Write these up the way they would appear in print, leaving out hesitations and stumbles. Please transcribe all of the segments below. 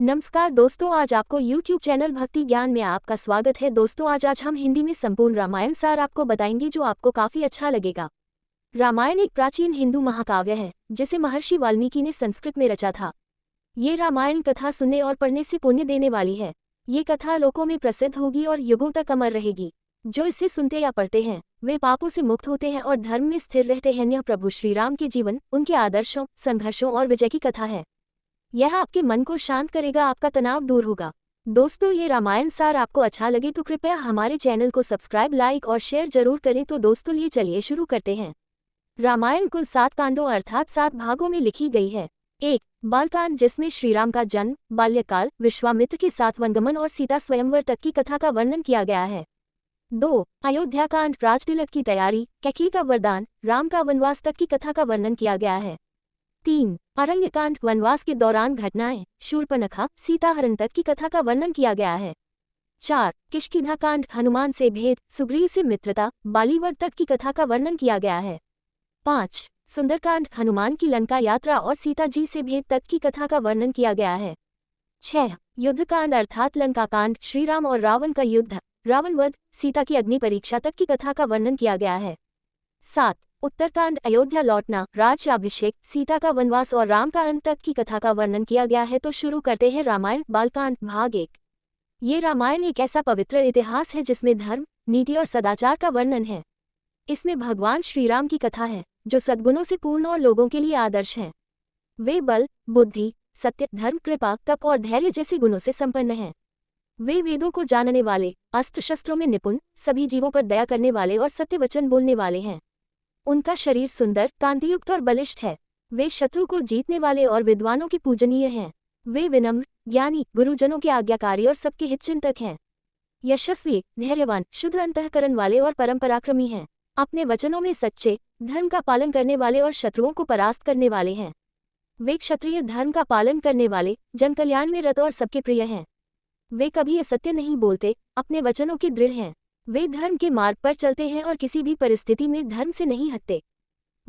नमस्कार दोस्तों, आज आपको YouTube चैनल भक्ति ज्ञान में आपका स्वागत है। दोस्तों आज हम हिंदी में संपूर्ण रामायण सार आपको बताएंगे जो आपको काफी अच्छा लगेगा। रामायण एक प्राचीन हिंदू महाकाव्य है जिसे महर्षि वाल्मीकि ने संस्कृत में रचा था। ये रामायण कथा सुनने और पढ़ने से पुण्य देने वाली है। ये कथा लोकों में प्रसिद्ध होगी और युगों तक अमर रहेगी। जो इसे सुनते या पढ़ते हैं वे पापों से मुक्त होते हैं और धर्म में स्थिर रहते हैं। यह प्रभु श्री राम के जीवन, उनके आदर्शों, संघर्षों और विजय की कथा है। यह आपके मन को शांत करेगा, आपका तनाव दूर होगा। दोस्तों, ये रामायण सार आपको अच्छा लगे तो कृपया हमारे चैनल को सब्सक्राइब, लाइक और शेयर जरूर करें। तो दोस्तों ये चलिए शुरू करते हैं। रामायण कुल 7 कांडों अर्थात 7 भागों में लिखी गई है। 1. बालकांड, जिसमें श्रीराम का जन्म, बाल्यकाल, विश्वामित्र के साथ वनगमन और सीता स्वयंवर तक की कथा का वर्णन किया गया है। 2. अयोध्याकांड, राजतिलक की तैयारी, कैकेयी का वरदान, राम का वनवास तक की कथा का वर्णन किया गया है। 3. अरण्यकांड, वनवास के दौरान घटनाएं, शूर्पणखा, सीताहरण तक की कथा का वर्णन किया गया है। 4. किष्किंधाकांड, हनुमान से भेद, सुग्रीव से मित्रता, बालीवध तक की कथा का वर्णन किया गया है। 5. सुंदरकांड, हनुमान की लंका यात्रा और सीता जी से भेद तक की कथा का वर्णन किया गया है। 6. युद्धकांड अर्थात लंकाकांड, श्रीराम और रावण का युद्ध, रावण वध, सीता की अग्नि परीक्षा तक की कथा का वर्णन किया गया है। 7. उत्तरकांड, अयोध्या लौटना, राज्याभिषेक, सीता का वनवास और राम का अंत तक की कथा का वर्णन किया गया है। तो शुरू करते हैं रामायण बालकांड भाग 1। ये रामायण एक ऐसा पवित्र इतिहास है जिसमें धर्म, नीति और सदाचार का वर्णन है। इसमें भगवान श्रीराम की कथा है जो सद्गुणों से पूर्ण और लोगों के लिए आदर्श हैं। वे बल, बुद्धि, सत्य, धर्म, कृपा, तप और धैर्य जैसे गुणों से संपन्न हैं। वे वेदों को जानने वाले, अस्त्र शस्त्रों में निपुण, सभी जीवों पर दया करने वाले और सत्य वचन बोलने वाले हैं। उनका शरीर सुंदर, कांतियुक्त और बलिष्ठ है। वे शत्रु को जीतने वाले और विद्वानों के पूजनीय हैं। वे विनम्र, ज्ञानी, गुरुजनों के आज्ञाकारी और सबके हितचिंतक हैं। यशस्वी, धैर्यवान, शुद्ध अंतःकरण वाले और परम पराक्रमी हैं। अपने वचनों में सच्चे, धर्म का पालन करने वाले और शत्रुओं को परास्त करने वाले हैं। वे क्षत्रिय धर्म का पालन करने वाले, जन कल्याण में रत और सबके प्रिय हैं। वे कभी असत्य नहीं बोलते, अपने वचनों के दृढ़ हैं। वे धर्म के मार्ग पर चलते हैं और किसी भी परिस्थिति में धर्म से नहीं हटते।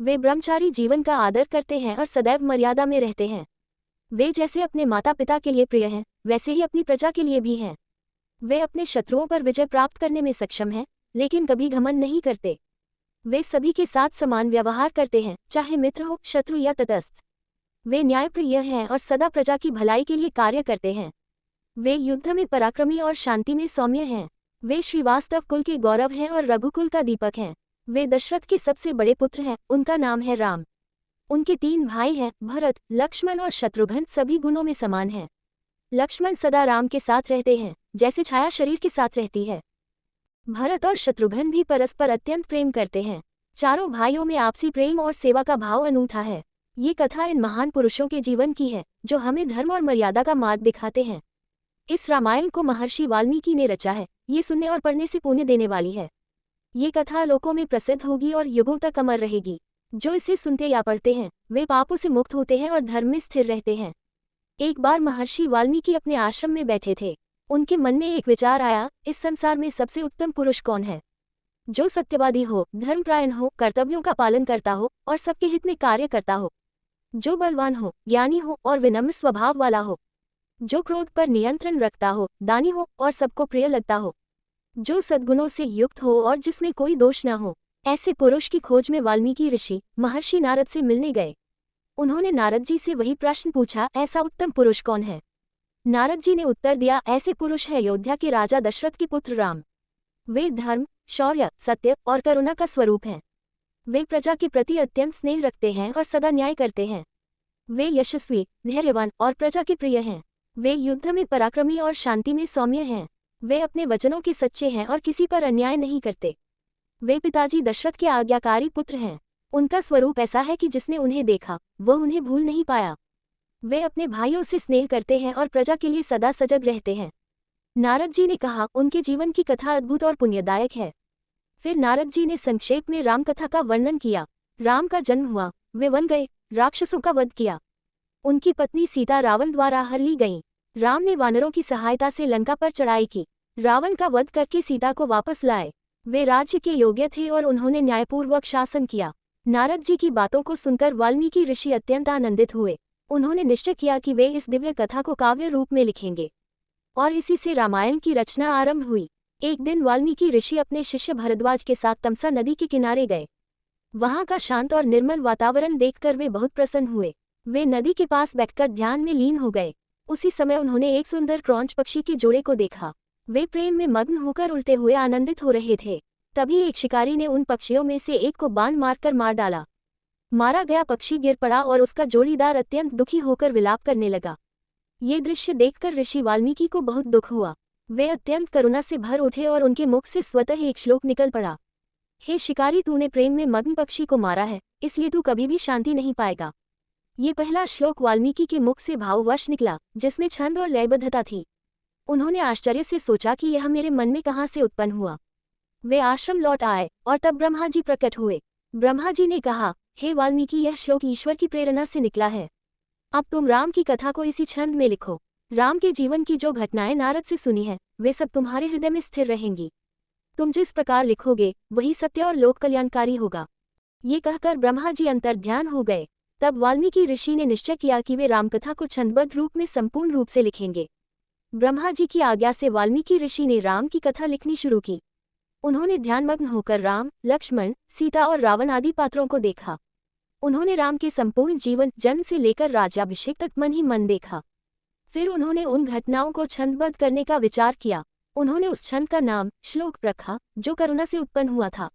वे ब्रह्मचारी जीवन का आदर करते हैं और सदैव मर्यादा में रहते हैं। वे जैसे अपने माता पिता के लिए प्रिय हैं वैसे ही अपनी प्रजा के लिए भी हैं। वे अपने शत्रुओं पर विजय प्राप्त करने में सक्षम हैं, लेकिन कभी घमंड नहीं करते। वे सभी के साथ समान व्यवहार करते हैं, चाहे मित्र हो, शत्रु या तटस्थ। वे न्यायप्रिय हैं और सदा प्रजा की भलाई के लिए कार्य करते हैं। वे युद्ध में पराक्रमी और शांति में सौम्य हैं। वे श्रीवास्तव कुल के गौरव हैं और रघुकुल का दीपक हैं। वे दशरथ के सबसे बड़े पुत्र हैं, उनका नाम है राम। उनके 3 भाई हैं, भरत, लक्ष्मण और शत्रुघ्न, सभी गुणों में समान हैं। लक्ष्मण सदा राम के साथ रहते हैं, जैसे छाया शरीर के साथ रहती है। भरत और शत्रुघ्न भी परस्पर अत्यंत प्रेम करते हैं। चारों भाइयों में आपसी प्रेम और सेवा का भाव अनूठा है। ये कथा इन महान पुरुषों के जीवन की है जो हमें धर्म और मर्यादा का मार्ग दिखाते हैं। इस रामायण को महर्षि वाल्मीकि ने रचा है। ये सुनने और पढ़ने से पुण्य देने वाली है। ये कथा लोकों में प्रसिद्ध होगी और युगों तक अमर रहेगी। जो इसे सुनते या पढ़ते हैं वे पापों से मुक्त होते हैं और धर्म में स्थिर रहते हैं। एक बार महर्षि वाल्मीकि अपने आश्रम में बैठे थे। उनके मन में एक विचार आया, इस संसार में सबसे उत्तम पुरुष कौन है? जो सत्यवादी हो, धर्मपरायण हो, कर्तव्यों का पालन करता हो और सबके हित में कार्य करता हो। जो बलवान हो, ज्ञानी हो और विनम्र स्वभाव वाला हो। जो क्रोध पर नियंत्रण रखता हो, दानी हो और सबको प्रिय लगता हो। जो सद्गुणों से युक्त हो और जिसमें कोई दोष न हो। ऐसे पुरुष की खोज में वाल्मीकि ऋषि महर्षि नारद से मिलने गए। उन्होंने नारद जी से वही प्रश्न पूछा, ऐसा उत्तम पुरुष कौन है? नारद जी ने उत्तर दिया, ऐसे पुरुष है अयोध्या के राजा दशरथ के पुत्र राम। वे धर्म, शौर्य, सत्य और करुणा का स्वरूप हैं। वे प्रजा के प्रति अत्यंत स्नेह रखते हैं और सदा न्याय करते हैं। वे यशस्वी, धैर्यवान और प्रजा के प्रिय हैं। वे युद्ध में पराक्रमी और शांति में सौम्य हैं। वे अपने वचनों के सच्चे हैं और किसी पर अन्याय नहीं करते। वे पिताजी दशरथ के आज्ञाकारी पुत्र हैं। उनका स्वरूप ऐसा है कि जिसने उन्हें देखा वह उन्हें भूल नहीं पाया। वे अपने भाइयों से स्नेह करते हैं और प्रजा के लिए सदा सजग रहते हैं। नारद जी ने कहा, उनके जीवन की कथा अद्भुत और पुण्यदायक है। फिर नारद जी ने संक्षेप में राम कथा का वर्णन किया। राम का जन्म हुआ, वे वन गए, राक्षसों का वध किया। उनकी पत्नी सीता रावण द्वारा हर ली गईं। राम ने वानरों की सहायता से लंका पर चढ़ाई की। रावण का वध करके सीता को वापस लाए। वे राज्य के योग्य थे और उन्होंने न्यायपूर्वक शासन किया। नारद जी की बातों को सुनकर वाल्मीकि ऋषि अत्यंत आनंदित हुए। उन्होंने निश्चय किया कि वे इस दिव्य कथा को काव्य रूप में लिखेंगे और इसी से रामायण की रचना आरंभ हुई। एक दिन वाल्मीकि ऋषि अपने शिष्य भरद्वाज के साथ तमसा नदी के किनारे गए। वहां का शांत और निर्मल वातावरण देखकर वे बहुत प्रसन्न हुए। वे नदी के पास बैठकर ध्यान में लीन हो गए। उसी समय उन्होंने एक सुंदर क्रौंच पक्षी के जोड़े को देखा। वे प्रेम में मग्न होकर उड़ते हुए आनंदित हो रहे थे। तभी एक शिकारी ने उन पक्षियों में से एक को बाण मारकर मार डाला। मारा गया पक्षी गिर पड़ा और उसका जोड़ीदार अत्यंत दुखी होकर विलाप करने लगा। ये दृश्य देखकर ऋषि वाल्मीकि को बहुत दुख हुआ। वे अत्यंत करुणा से भर उठे और उनके मुख से स्वतः एक श्लोक निकल पड़ा। हे शिकारी, तूने प्रेम में मग्न पक्षी को मारा है, इसलिए तू कभी भी शांति नहीं पाएगा। ये पहला श्लोक वाल्मीकि के मुख से भाववश निकला, जिसमें छंद और लयबद्धता थी। उन्होंने आश्चर्य से सोचा कि यह मेरे मन में कहाँ से उत्पन्न हुआ। वे आश्रम लौट आए और तब ब्रह्मा जी प्रकट हुए। ब्रह्मा जी ने कहा, हे वाल्मीकि, यह श्लोक ईश्वर की प्रेरणा से निकला है। अब तुम राम की कथा को इसी छंद में लिखो। राम के जीवन की जो घटनाएं नारद से सुनी है, वे सब तुम्हारे हृदय में स्थिर रहेंगी। तुम जिस प्रकार लिखोगे वही सत्य और लोक कल्याणकारी होगा। ये कहकर ब्रह्मा जी अंतर्ध्यान हो गए। तब वाल्मीकि ऋषि ने निश्चय किया कि वे रामकथा को छंदबद्ध रूप में संपूर्ण रूप से लिखेंगे। ब्रह्मा जी की आज्ञा से वाल्मीकि ऋषि ने राम की कथा लिखनी शुरू की। उन्होंने ध्यानमग्न होकर राम, लक्ष्मण, सीता और रावण आदि पात्रों को देखा। उन्होंने राम के संपूर्ण जीवन, जन्म से लेकर राज्याभिषेक तक मन ही मन देखा। फिर उन्होंने उन घटनाओं को छंदबद्ध करने का विचार किया। उन्होंने उस छंद का नाम श्लोक रखा, जो करुणा से उत्पन्न हुआ था।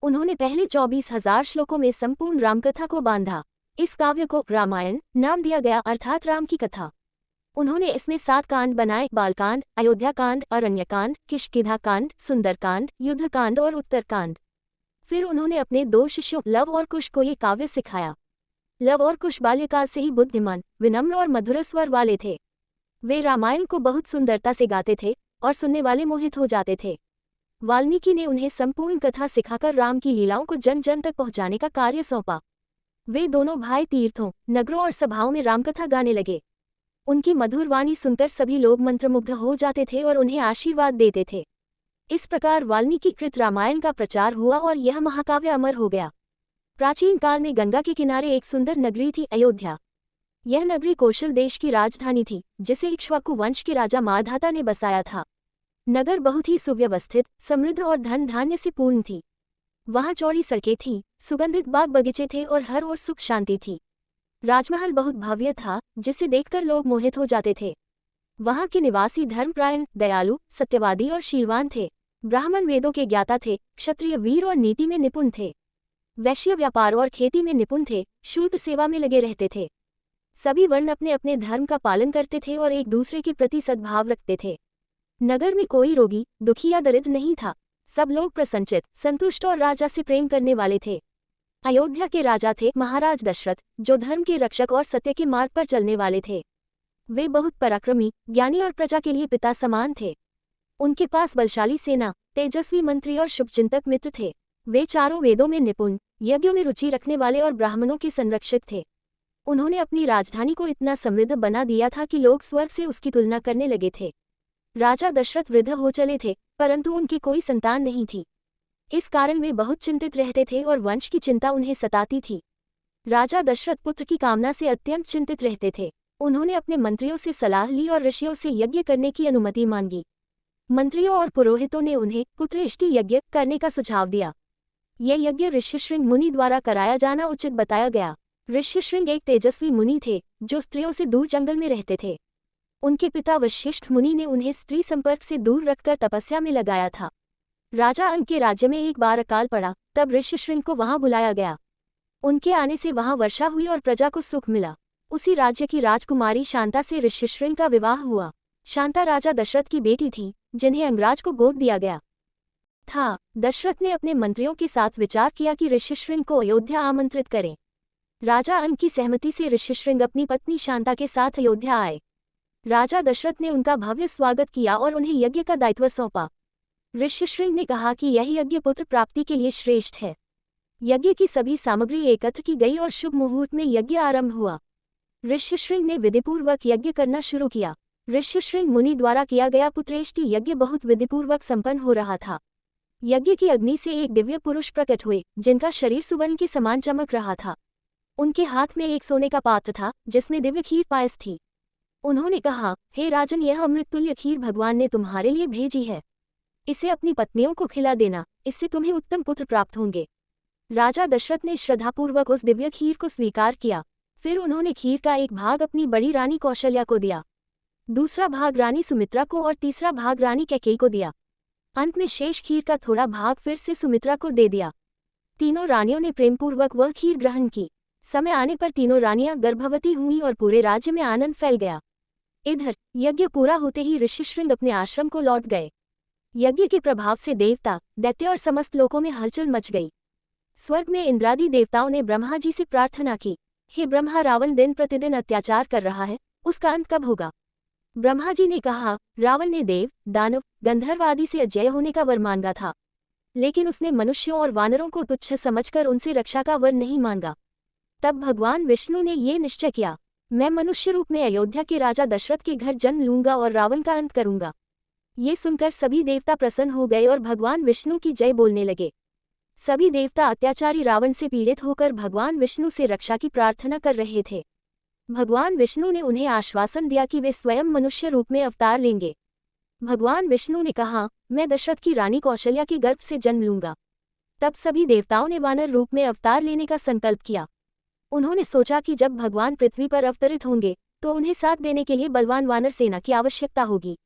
उन्होंने पहले 24,000 श्लोकों में संपूर्ण रामकथा को बांधा। इस काव्य को रामायण नाम दिया गया, अर्थात राम की कथा। उन्होंने इसमें 7 कांड बनाए: बालकांड, अयोध्याकांड, अरण्यकांड, किष्किंधाकांड, सुंदरकांड, युद्धकांड और उत्तरकांड। फिर उन्होंने अपने 2 शिष्यों लव और कुश को ये काव्य सिखाया। लव और कुश बाल्यकाल से ही बुद्धिमान, विनम्र और मधुर स्वर वाले थे। वे रामायण को बहुत सुंदरता से गाते थे और सुनने वाले मोहित हो जाते थे। वाल्मीकि ने उन्हें संपूर्ण कथा सिखाकर राम की लीलाओं को जन जन तक पहुंचाने का कार्य सौंपा। वे दोनों भाई तीर्थों, नगरों और सभाओं में रामकथा गाने लगे। उनकी मधुर वाणी सुनकर सभी लोग मंत्रमुग्ध हो जाते थे और उन्हें आशीर्वाद देते थे। इस प्रकार वाल्मीकि कृत रामायण का प्रचार हुआ और यह महाकाव्य अमर हो गया। प्राचीन काल में गंगा के किनारे एक सुंदर नगरी थी, अयोध्या। यह नगरी कौशल देश की राजधानी थी, जिसे इक्ष्वाकु वंश के राजा माधाता ने बसाया था। नगर बहुत ही सुव्यवस्थित, समृद्ध और धन धान्य से पूर्ण थी। वहां चौड़ी सड़कें थीं, सुगंधित बाग बगीचे थे और हर ओर सुख शांति थी। राजमहल बहुत भव्य था, जिसे देखकर लोग मोहित हो जाते थे। वहां के निवासी धर्मपरायण, दयालु, सत्यवादी और शीलवान थे। ब्राह्मण वेदों के ज्ञाता थे, क्षत्रिय वीर और नीति में निपुण थे। वैश्य व्यापार और खेती में निपुण थे, शूद्र सेवा में लगे रहते थे। सभी वर्ण अपने अपने धर्म का पालन करते थे और एक दूसरे के प्रति सद्भाव रखते थे। नगर में कोई रोगी, दुखी या दरिद्र नहीं था। सब लोग प्रसन्नचित्त, संतुष्ट और राजा से प्रेम करने वाले थे। अयोध्या के राजा थे महाराज दशरथ, जो धर्म के रक्षक और सत्य के मार्ग पर चलने वाले थे। वे बहुत पराक्रमी, ज्ञानी और प्रजा के लिए पिता समान थे। उनके पास बलशाली सेना, तेजस्वी मंत्री और शुभचिंतक मित्र थे। वे चारों वेदों में निपुण, यज्ञों में रुचि रखने वाले और ब्राह्मणों के संरक्षक थे। उन्होंने अपनी राजधानी को इतना समृद्ध बना दिया था कि लोग स्वर्ग से उसकी तुलना करने लगे थे। राजा दशरथ वृद्ध हो चले थे, परंतु उनकी कोई संतान नहीं थी। इस कारण वे बहुत चिंतित रहते थे और वंश की चिंता उन्हें सताती थी। राजा दशरथ पुत्र की कामना से अत्यंत चिंतित रहते थे। उन्होंने अपने मंत्रियों से सलाह ली और ऋषियों से यज्ञ करने की अनुमति मांगी। मंत्रियों और पुरोहितों ने उन्हें पुत्रेष्टि यज्ञ करने का सुझाव दिया। यह यज्ञ ऋष्यशृंग मुनि द्वारा कराया जाना उचित बताया गया। ऋष्यशृंग एक तेजस्वी मुनि थे, जो स्त्रियों से दूर जंगल में रहते थे। उनके पिता वशिष्ठ मुनि ने उन्हें स्त्री संपर्क से दूर रखकर तपस्या में लगाया था। राजा अंक के राज्य में एक बार अकाल पड़ा, तब ऋष्यशृंग को वहां बुलाया गया। उनके आने से वहां वर्षा हुई और प्रजा को सुख मिला। उसी राज्य की राजकुमारी शांता से ऋष्यशृंग का विवाह हुआ। शांता राजा दशरथ की बेटी थी, जिन्हें अंगराज को गोद दिया गया था। दशरथ ने अपने मंत्रियों के साथ विचार किया कि ऋष्यशृंग को अयोध्या आमंत्रित करें। राजा अंक की सहमति से ऋष्यशृंग अपनी पत्नी शांता के साथ अयोध्या आए। राजा दशरथ ने उनका भव्य स्वागत किया और उन्हें यज्ञ का दायित्व सौंपा। ऋष्यशृंग ने कहा कि यह यज्ञ पुत्र प्राप्ति के लिए श्रेष्ठ है। यज्ञ की सभी सामग्री एकत्र की गई और शुभ मुहूर्त में यज्ञ आरंभ हुआ। ऋष्यशृंग ने विधिपूर्वक यज्ञ करना शुरू किया। ऋष्यशृंग मुनि द्वारा किया गया पुत्रेष्टि यज्ञ बहुत विधिपूर्वक संपन्न हो रहा था। यज्ञ की अग्नि से एक दिव्य पुरुष प्रकट हुए, जिनका शरीर सुवर्ण के समान चमक रहा था। उनके हाथ में एक सोने का पात्र था जिसमें दिव्य खीर पायस थी। उन्होंने कहा, हे राजन, यह अमृततुल्य खीर भगवान ने तुम्हारे लिए भेजी है। इसे अपनी पत्नियों को खिला देना, इससे तुम्हें उत्तम पुत्र प्राप्त होंगे। राजा दशरथ ने श्रद्धापूर्वक उस दिव्य खीर को स्वीकार किया। फिर उन्होंने खीर का एक भाग अपनी बड़ी रानी कौशल्या को दिया, दूसरा भाग रानी सुमित्रा को और तीसरा भाग रानी कैकेयी को दिया। अंत में शेष खीर का थोड़ा भाग फिर से सुमित्रा को दे दिया। तीनों रानियों ने प्रेमपूर्वक वह खीर ग्रहण की। समय आने पर तीनों रानियां गर्भवती हुईं और पूरे राज्य में आनंद फैल गया। इधर यज्ञ पूरा होते ही ऋषिशृंग अपने आश्रम को लौट गए। यज्ञ के प्रभाव से देवता, दैत्य और समस्त लोकों में हलचल मच गई। स्वर्ग में इंद्रादि देवताओं ने ब्रह्मा जी से प्रार्थना की, हे ब्रह्मा, रावण दिन प्रतिदिन अत्याचार कर रहा है, उसका अंत कब होगा? ब्रह्मा जी ने कहा, रावण ने देव, दानव, गंधर्व आदि से अजय होने का वर मांगा था, लेकिन उसने मनुष्यों और वानरों को तुच्छ समझकर उनसे रक्षा का वर नहीं मांगा। तब भगवान विष्णु ने ये निश्चय किया, मैं मनुष्य रूप में अयोध्या के राजा दशरथ के घर जन्म लूंगा और रावण का अंत करूंगा। ये सुनकर सभी देवता प्रसन्न हो गए और भगवान विष्णु की जय बोलने लगे। सभी देवता अत्याचारी रावण से पीड़ित होकर भगवान विष्णु से रक्षा की प्रार्थना कर रहे थे। भगवान विष्णु ने उन्हें आश्वासन दिया कि वे स्वयं मनुष्य रूप में अवतार लेंगे। भगवान विष्णु ने कहा, मैं दशरथ की रानी कौशल्या के गर्भ से जन्म लूंगा। तब सभी देवताओं ने वानर रूप में अवतार लेने का संकल्प किया। उन्होंने सोचा कि जब भगवान पृथ्वी पर अवतरित होंगे तो उन्हें साथ देने के लिए बलवान वानर सेना की आवश्यकता होगी।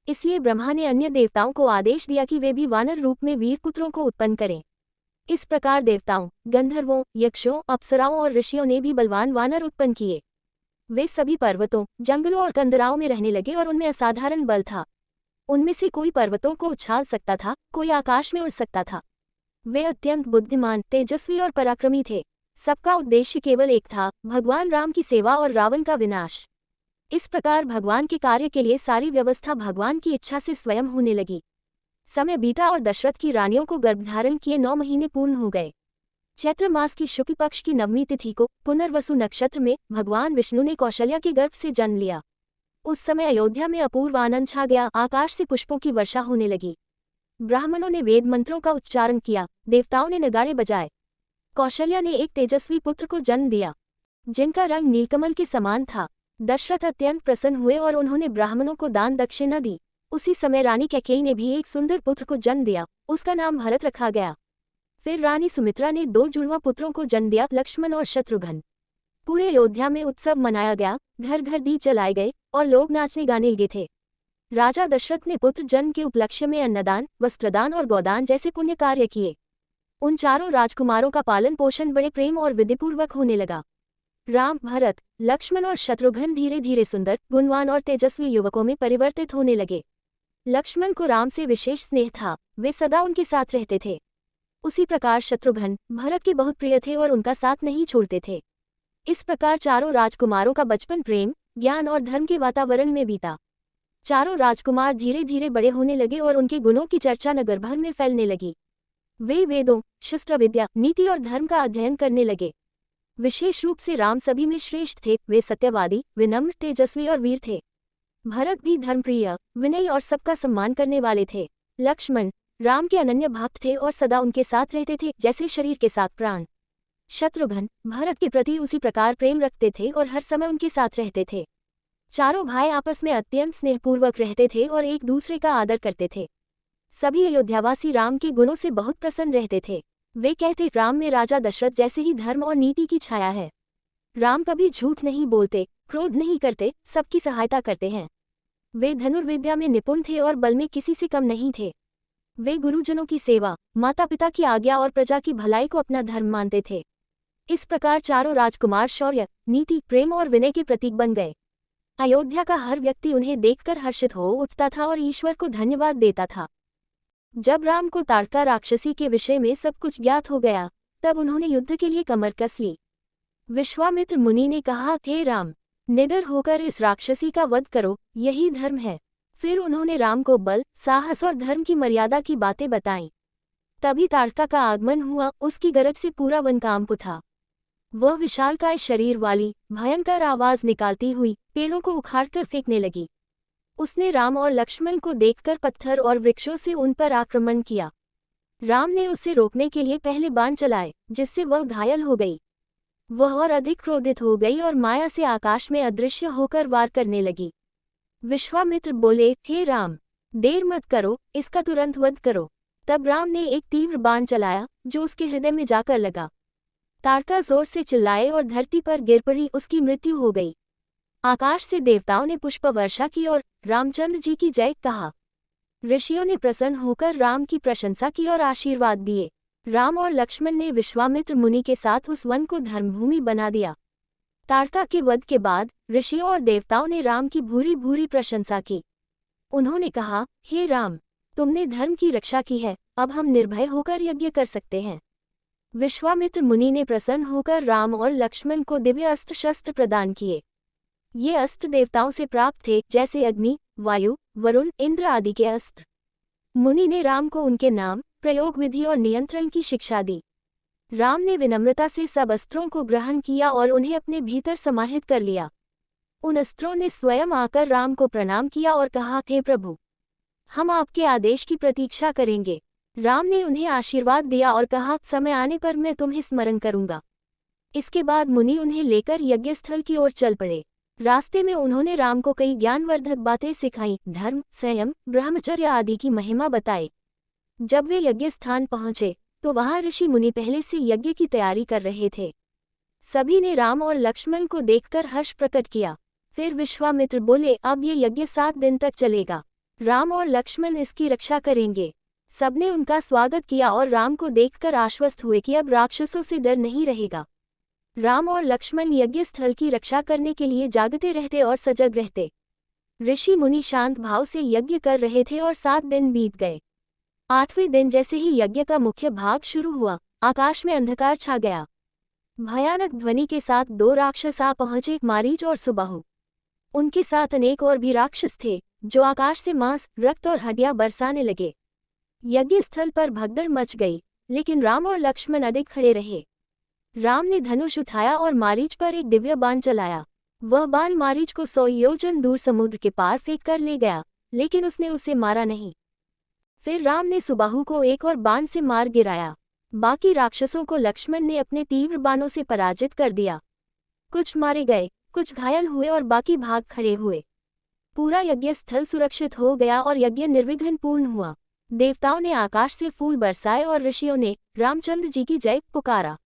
इसलिए ब्रह्मा ने अन्य देवताओं को आदेश दिया कि वे भी वानर रूप में वीर पुत्रों को उत्पन्न करें। इस प्रकार देवताओं, गंधर्वों, यक्षों, अप्सराओं और ऋषियों ने भी बलवान वानर उत्पन्न किए। वे सभी पर्वतों, जंगलों और कंदराओं में रहने लगे और उनमें असाधारण बल था। उनमें से कोई पर्वतों को उछाल सकता था, कोई आकाश में उड़ सकता था। वे अत्यंत बुद्धिमान, तेजस्वी और पराक्रमी थे। सबका उद्देश्य केवल एक था, भगवान राम की सेवा और रावण का विनाश। इस प्रकार भगवान के कार्य के लिए सारी व्यवस्था भगवान की इच्छा से स्वयं होने लगी। समय बीता और दशरथ की रानियों को गर्भधारण किए 9 महीने पूर्ण हो गए। चैत्र मास की शुक्ल पक्ष की नवमी तिथि को पुनर्वसु नक्षत्र में भगवान विष्णु ने कौशल्या के गर्भ से जन्म लिया। उस समय अयोध्या में अपूर्व आनंद छा गया, आकाश से पुष्पों की वर्षा होने लगी। ब्राह्मणों ने वेद मंत्रों का उच्चारण किया, देवताओं ने नगाड़े बजाए। कौशल्या ने एक तेजस्वी पुत्र को जन्म दिया, जिनका रंग नीलकमल के समान था। दशरथ अत्यंत प्रसन्न हुए और उन्होंने ब्राह्मणों को दान दक्षिणा दी। उसी समय रानी कैकेयी ने भी एक सुंदर पुत्र को जन्म दिया, उसका नाम भरत रखा गया। फिर रानी सुमित्रा ने 2 जुड़वा पुत्रों को जन्म दिया, लक्ष्मण और शत्रुघ्न। पूरे अयोध्या में उत्सव मनाया गया, घर घर दीप जलाए गए और लोग नाचने गाने लगे थे। राजा दशरथ ने पुत्र जन्म के उपलक्ष्य में अन्नदान, वस्त्रदान और गोदान जैसे पुण्य कार्य किए। उन चारों राजकुमारों का पालन पोषण बड़े प्रेम और विधिपूर्वक होने लगा। राम, भरत, लक्ष्मण और शत्रुघ्न धीरे धीरे सुंदर, गुणवान और तेजस्वी युवकों में परिवर्तित होने लगे। लक्ष्मण को राम से विशेष स्नेह था, वे सदा उनके साथ रहते थे। उसी प्रकार शत्रुघ्न भरत के बहुत प्रिय थे और उनका साथ नहीं छोड़ते थे। इस प्रकार चारों राजकुमारों का बचपन प्रेम, ज्ञान और धर्म के वातावरण में बीता। चारों राजकुमार धीरे धीरे बड़े होने लगे और उनके गुणों की चर्चा नगर भर में फैलने लगी। वे वेदों, शस्त्र विद्या, नीति और धर्म का अध्ययन करने लगे। विशेष रूप से राम सभी में श्रेष्ठ थे। वे सत्यवादी, विनम्र, तेजस्वी और वीर थे। भरत भी धर्मप्रिय, विनयी और सबका सम्मान करने वाले थे। लक्ष्मण राम के अनन्य भक्त थे और सदा उनके साथ रहते थे जैसे शरीर के साथ प्राण। शत्रुघ्न भरत के प्रति उसी प्रकार प्रेम रखते थे और हर समय उनके साथ रहते थे। चारों भाई आपस में अत्यंत स्नेहपूर्वक रहते थे और एक दूसरे का आदर करते थे। सभी अयोध्यावासी राम के गुणों से बहुत प्रसन्न रहते थे। वे कहते, राम में राजा दशरथ जैसे ही धर्म और नीति की छाया है। राम कभी झूठ नहीं बोलते, क्रोध नहीं करते, सबकी सहायता करते हैं। वे धनुर्विद्या में निपुण थे और बल में किसी से कम नहीं थे। वे गुरुजनों की सेवा, माता पिता की आज्ञा और प्रजा की भलाई को अपना धर्म मानते थे। इस प्रकार चारों राजकुमार शौर्य, नीति, प्रेम और विनय के प्रतीक बन गए। अयोध्या का हर व्यक्ति उन्हें देखकर हर्षित हो उठता था और ईश्वर को धन्यवाद देता था। जब राम को ताड़का राक्षसी के विषय में सब कुछ ज्ञात हो गया, तब उन्होंने युद्ध के लिए कमर कस ली। विश्वामित्र मुनि ने कहा, हे राम, निडर होकर इस राक्षसी का वध करो, यही धर्म है। फिर उन्होंने राम को बल, साहस और धर्म की मर्यादा की बातें बताईं। तभी ताड़का का आगमन हुआ, उसकी गरज से पूरा वन कांप उठा। वह विशालकाय शरीर वाली, भयंकर आवाज निकालती हुई पेड़ों को उखाड़कर फेंकने लगी। उसने राम और लक्ष्मण को देखकर पत्थर और वृक्षों से उन पर आक्रमण किया। राम ने उसे रोकने के लिए पहले बाण चलाए, जिससे वह घायल हो गई। वह और अधिक क्रोधित हो गई और माया से आकाश में अदृश्य होकर वार करने लगी। विश्वामित्र बोले, हे राम, देर मत करो, इसका तुरंत वध करो। तब राम ने एक तीव्र बाण चलाया जो उसके हृदय में जाकर लगा। ताड़का जोर से चिल्लाए और धरती पर गिर पड़ी, उसकी मृत्यु हो गई। आकाश से देवताओं ने पुष्प वर्षा की और रामचंद्र जी की जय कहा। ऋषियों ने प्रसन्न होकर राम की प्रशंसा की और आशीर्वाद दिए। राम और लक्ष्मण ने विश्वामित्र मुनि के साथ उस वन को धर्मभूमि बना दिया। ताड़का के वध के बाद ऋषियों और देवताओं ने राम की भूरी भूरी प्रशंसा की। उन्होंने कहा, हे राम, तुमने धर्म की रक्षा की है, अब हम निर्भय होकर यज्ञ कर सकते हैं। विश्वामित्र मुनि ने प्रसन्न होकर राम और लक्ष्मण को दिव्य अस्त्र शस्त्र प्रदान किए। ये अस्त्र देवताओं से प्राप्त थे, जैसे अग्नि, वायु, वरुण, इंद्र आदि के अस्त्र। मुनि ने राम को उनके नाम, प्रयोग विधि और नियंत्रण की शिक्षा दी। राम ने विनम्रता से सब अस्त्रों को ग्रहण किया और उन्हें अपने भीतर समाहित कर लिया। उन अस्त्रों ने स्वयं आकर राम को प्रणाम किया और कहा, हे प्रभु, हम आपके आदेश की प्रतीक्षा करेंगे। राम ने उन्हें आशीर्वाद दिया और कहा, समय आने पर मैं तुम्हें स्मरण करूंगा। इसके बाद मुनि उन्हें लेकर यज्ञस्थल की ओर चल पड़े। रास्ते में उन्होंने राम को कई ज्ञानवर्धक बातें सिखाईं, धर्म, संयम, ब्रह्मचर्य आदि की महिमा बताई। जब वे यज्ञ स्थान पहुंचे तो वहां ऋषि मुनि पहले से यज्ञ की तैयारी कर रहे थे। सभी ने राम और लक्ष्मण को देखकर हर्ष प्रकट किया। फिर विश्वामित्र बोले, अब ये यज्ञ 7 दिन तक चलेगा। राम और लक्ष्मण इसकी रक्षा करेंगे। सबने उनका स्वागत किया और राम को देखकर आश्वस्त हुए कि अब राक्षसों से डर नहीं रहेगा। राम और लक्ष्मण यज्ञ स्थल की रक्षा करने के लिए जागते रहते और सजग रहते। ऋषि मुनि शांत भाव से यज्ञ कर रहे थे और 7 दिन बीत गए। 8वें दिन जैसे ही यज्ञ का मुख्य भाग शुरू हुआ, आकाश में अंधकार छा गया। भयानक ध्वनि के साथ 2 राक्षस आ पहुंचे, मारीच और सुबाहु। उनके साथ अनेक और भी राक्षस थे जो आकाश से मांस, रक्त और हड्डियां बरसाने लगे। यज्ञ स्थल पर भगदड़ मच गई, लेकिन राम और लक्ष्मण अडिग खड़े रहे। राम ने धनुष उठाया और मारीच पर एक दिव्य बाण चलाया। वह बाण मारीच को 100 योजन दूर समुद्र के पार फेंक कर ले गया, लेकिन उसने उसे मारा नहीं। फिर राम ने सुबाहु को एक और बाण से मार गिराया। बाकी राक्षसों को लक्ष्मण ने अपने तीव्र बाणों से पराजित कर दिया। कुछ मारे गए, कुछ घायल हुए और बाकी भाग खड़े हुए। पूरा यज्ञ स्थल सुरक्षित हो गया और यज्ञ निर्विघ्न पूर्ण हुआ। देवताओं ने आकाश से फूल बरसाए और ऋषियों ने रामचंद्र जी की जय पुकारा।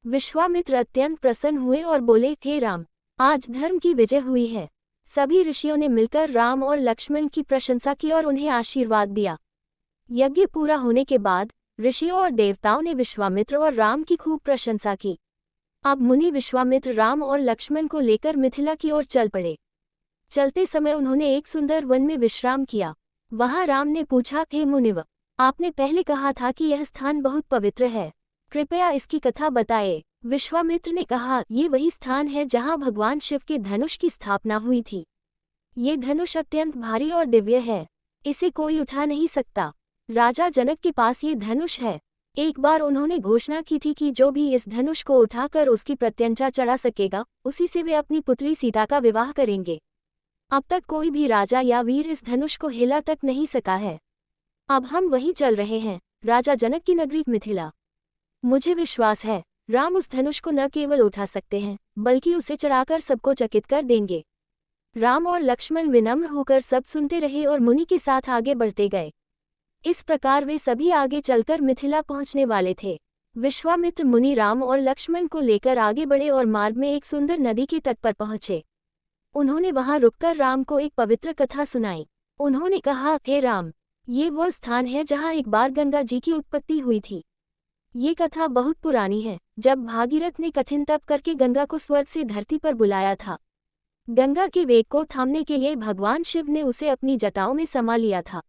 विश्वामित्र अत्यंत प्रसन्न हुए और बोले, हे राम, आज धर्म की विजय हुई है। सभी ऋषियों ने मिलकर राम और लक्ष्मण की प्रशंसा की और उन्हें आशीर्वाद दिया। यज्ञ पूरा होने के बाद ऋषियों और देवताओं ने विश्वामित्र और राम की खूब प्रशंसा की। अब मुनि विश्वामित्र राम और लक्ष्मण को लेकर मिथिला की ओर चल पड़े। चलते समय उन्होंने एक सुंदर वन में विश्राम किया। वहां राम ने पूछा, हे मुनिव, आपने पहले कहा था कि यह स्थान बहुत पवित्र है, कृपया इसकी कथा बताएं। विश्वामित्र ने कहा, ये वही स्थान है जहां भगवान शिव के धनुष की स्थापना हुई थी। ये धनुष अत्यंत भारी और दिव्य है, इसे कोई उठा नहीं सकता। राजा जनक के पास ये धनुष है। एक बार उन्होंने घोषणा की थी कि जो भी इस धनुष को उठाकर उसकी प्रत्यंचा चढ़ा सकेगा, उसी से वे अपनी पुत्री सीता का विवाह करेंगे। अब तक कोई भी राजा या वीर इस धनुष को हिला तक नहीं सका है। अब हम वहीं चल रहे हैं, राजा जनक की नगरी मिथिला। मुझे विश्वास है राम उस धनुष को न केवल उठा सकते हैं, बल्कि उसे चढ़ाकर सबको चकित कर देंगे। राम और लक्ष्मण विनम्र होकर सब सुनते रहे और मुनि के साथ आगे बढ़ते गए। इस प्रकार वे सभी आगे चलकर मिथिला पहुंचने वाले थे। विश्वामित्र मुनि राम और लक्ष्मण को लेकर आगे बढ़े और मार्ग में एक सुंदर नदी के तट पर पहुंचे। उन्होंने वहां रुककर राम को एक पवित्र कथा सुनाई। उन्होंने कहा, हे राम, ये वो स्थान है जहां एक बार गंगा जी की उत्पत्ति हुई थी। ये कथा बहुत पुरानी है, जब भागीरथ ने कठिन तप करके गंगा को स्वर्ग से धरती पर बुलाया था। गंगा के वेग को थामने के लिए भगवान शिव ने उसे अपनी जटाओं में समा लिया था।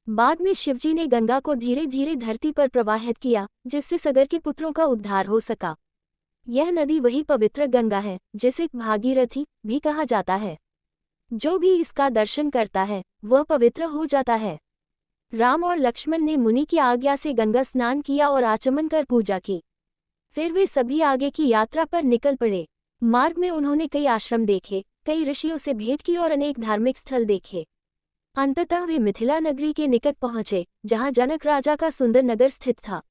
बाद में शिवजी ने गंगा को धीरे धीरे धरती पर प्रवाहित किया, जिससे सगर के पुत्रों का उद्धार हो सका। यह नदी वही पवित्र गंगा है जिसे भागीरथी भी कहा जाता है। जो भी इसका दर्शन करता है वह पवित्र हो जाता है। राम और लक्ष्मण ने मुनि की आज्ञा से गंगा स्नान किया और आचमन कर पूजा की। फिर वे सभी आगे की यात्रा पर निकल पड़े। मार्ग में उन्होंने कई आश्रम देखे, कई ऋषियों से भेंट की और अनेक धार्मिक स्थल देखे। अंततः वे मिथिला नगरी के निकट पहुंचे, जहां जनक राजा का सुंदर नगर स्थित था।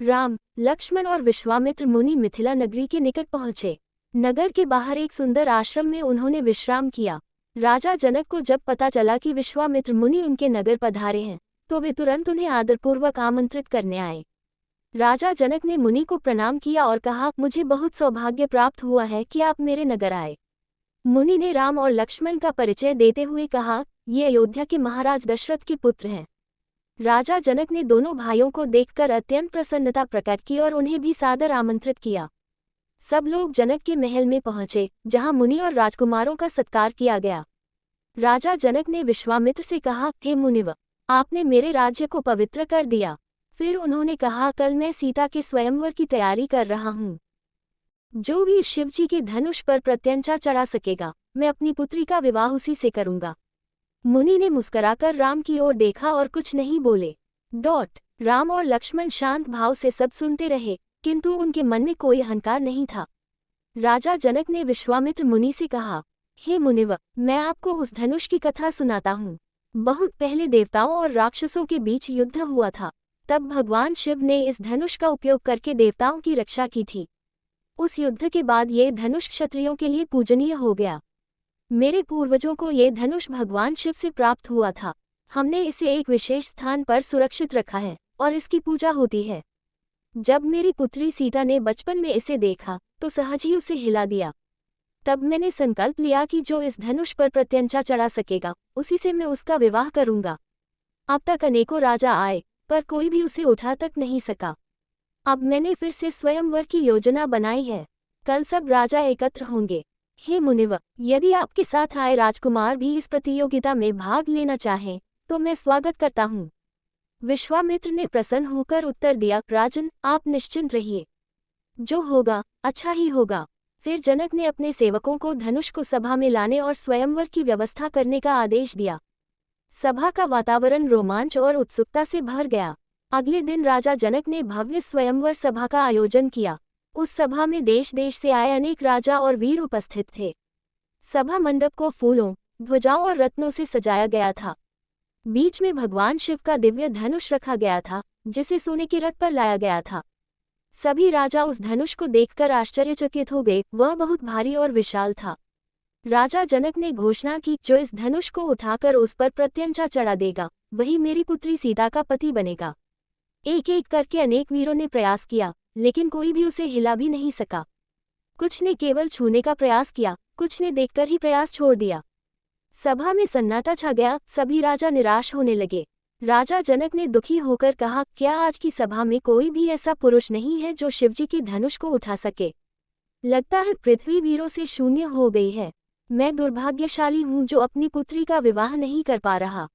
राम, लक्ष्मण और विश्वामित्र मुनि मिथिला नगरी के निकट पहुंचे। नगर के बाहर एक सुंदर आश्रम में उन्होंने विश्राम किया। राजा जनक को जब पता चला कि विश्वामित्र मुनि उनके नगर पधारे हैं, तो वे तुरंत उन्हें आदरपूर्वक आमंत्रित करने आए। राजा जनक ने मुनि को प्रणाम किया और कहा, मुझे बहुत सौभाग्य प्राप्त हुआ है कि आप मेरे नगर आए। मुनि ने राम और लक्ष्मण का परिचय देते हुए कहा, ये अयोध्या के महाराज दशरथ के पुत्र हैं। राजा जनक ने दोनों भाइयों को देखकर अत्यंत प्रसन्नता प्रकट की और उन्हें भी सादर आमंत्रित किया। सब लोग जनक के महल में पहुंचे, जहां मुनि और राजकुमारों का सत्कार किया गया। राजा जनक ने विश्वामित्र से कहा, हे मुनिव, आपने मेरे राज्य को पवित्र कर दिया। फिर उन्होंने कहा, कल मैं सीता के स्वयंवर की तैयारी कर रहा हूँ। जो भी शिवजी के धनुष पर प्रत्यंचा चढ़ा सकेगा, मैं अपनी पुत्री का विवाह उसी से करूंगा। मुनि ने मुस्कुराकर राम की ओर देखा और कुछ नहीं बोले। राम और लक्ष्मण शांत भाव से सब सुनते रहे, किंतु उनके मन में कोई अहंकार नहीं था। राजा जनक ने विश्वामित्र मुनि से कहा, हे मुनिव, मैं आपको उस धनुष की कथा सुनाता हूँ। बहुत पहले देवताओं और राक्षसों के बीच युद्ध हुआ था। तब भगवान शिव ने इस धनुष का उपयोग करके देवताओं की रक्षा की थी। उस युद्ध के बाद ये धनुष क्षत्रियों के लिए पूजनीय हो गया। मेरे पूर्वजों को ये धनुष भगवान शिव से प्राप्त हुआ था। हमने इसे एक विशेष स्थान पर सुरक्षित रखा है और इसकी पूजा होती है। जब मेरी पुत्री सीता ने बचपन में इसे देखा तो सहज ही उसे हिला दिया। तब मैंने संकल्प लिया कि जो इस धनुष पर प्रत्यंचा चढ़ा सकेगा, उसी से मैं उसका विवाह करूंगा। अब तक अनेकों राजा आए, पर कोई भी उसे उठा तक नहीं सका। अब मैंने फिर से स्वयंवर की योजना बनाई है। कल सब राजा एकत्र होंगे। हे मुनिव, यदि आपके साथ आए राजकुमार भी इस प्रतियोगिता में भाग लेना चाहें, तो मैं स्वागत करता हूँ। विश्वामित्र ने प्रसन्न होकर उत्तर दिया, राजन, आप निश्चिंत रहिए। जो होगा, अच्छा ही होगा। फिर जनक ने अपने सेवकों को धनुष को सभा में लाने और स्वयंवर की व्यवस्था करने का आदेश दिया। सभा का वातावरण रोमांच और उत्सुकता से भर गया। अगले दिन राजा जनक ने भव्य स्वयंवर सभा का आयोजन किया। उस सभा में देश देश से आए अनेक राजा और वीर उपस्थित थे। सभा मंडप को फूलों, ध्वजाओं और रत्नों से सजाया गया था। बीच में भगवान शिव का दिव्य धनुष रखा गया था, जिसे सोने के रथ पर लाया गया था। सभी राजा उस धनुष को देखकर आश्चर्यचकित हो गए। वह बहुत भारी और विशाल था। राजा जनक ने घोषणा की, जो इस धनुष को उठाकर उस पर प्रत्यंचा चढ़ा देगा, वही मेरी पुत्री सीता का पति बनेगा। एक एक करके अनेक वीरों ने प्रयास किया, लेकिन कोई भी उसे हिला भी नहीं सका। कुछ ने केवल छूने का प्रयास किया, कुछ ने देखकर ही प्रयास छोड़ दिया। सभा में सन्नाटा छा गया। सभी राजा निराश होने लगे। राजा जनक ने दुखी होकर कहा, क्या आज की सभा में कोई भी ऐसा पुरुष नहीं है जो शिवजी के धनुष को उठा सके? लगता है पृथ्वी वीरों से शून्य हो गई है। मैं दुर्भाग्यशाली हूँ जो अपनी पुत्री का विवाह नहीं कर पा रहा।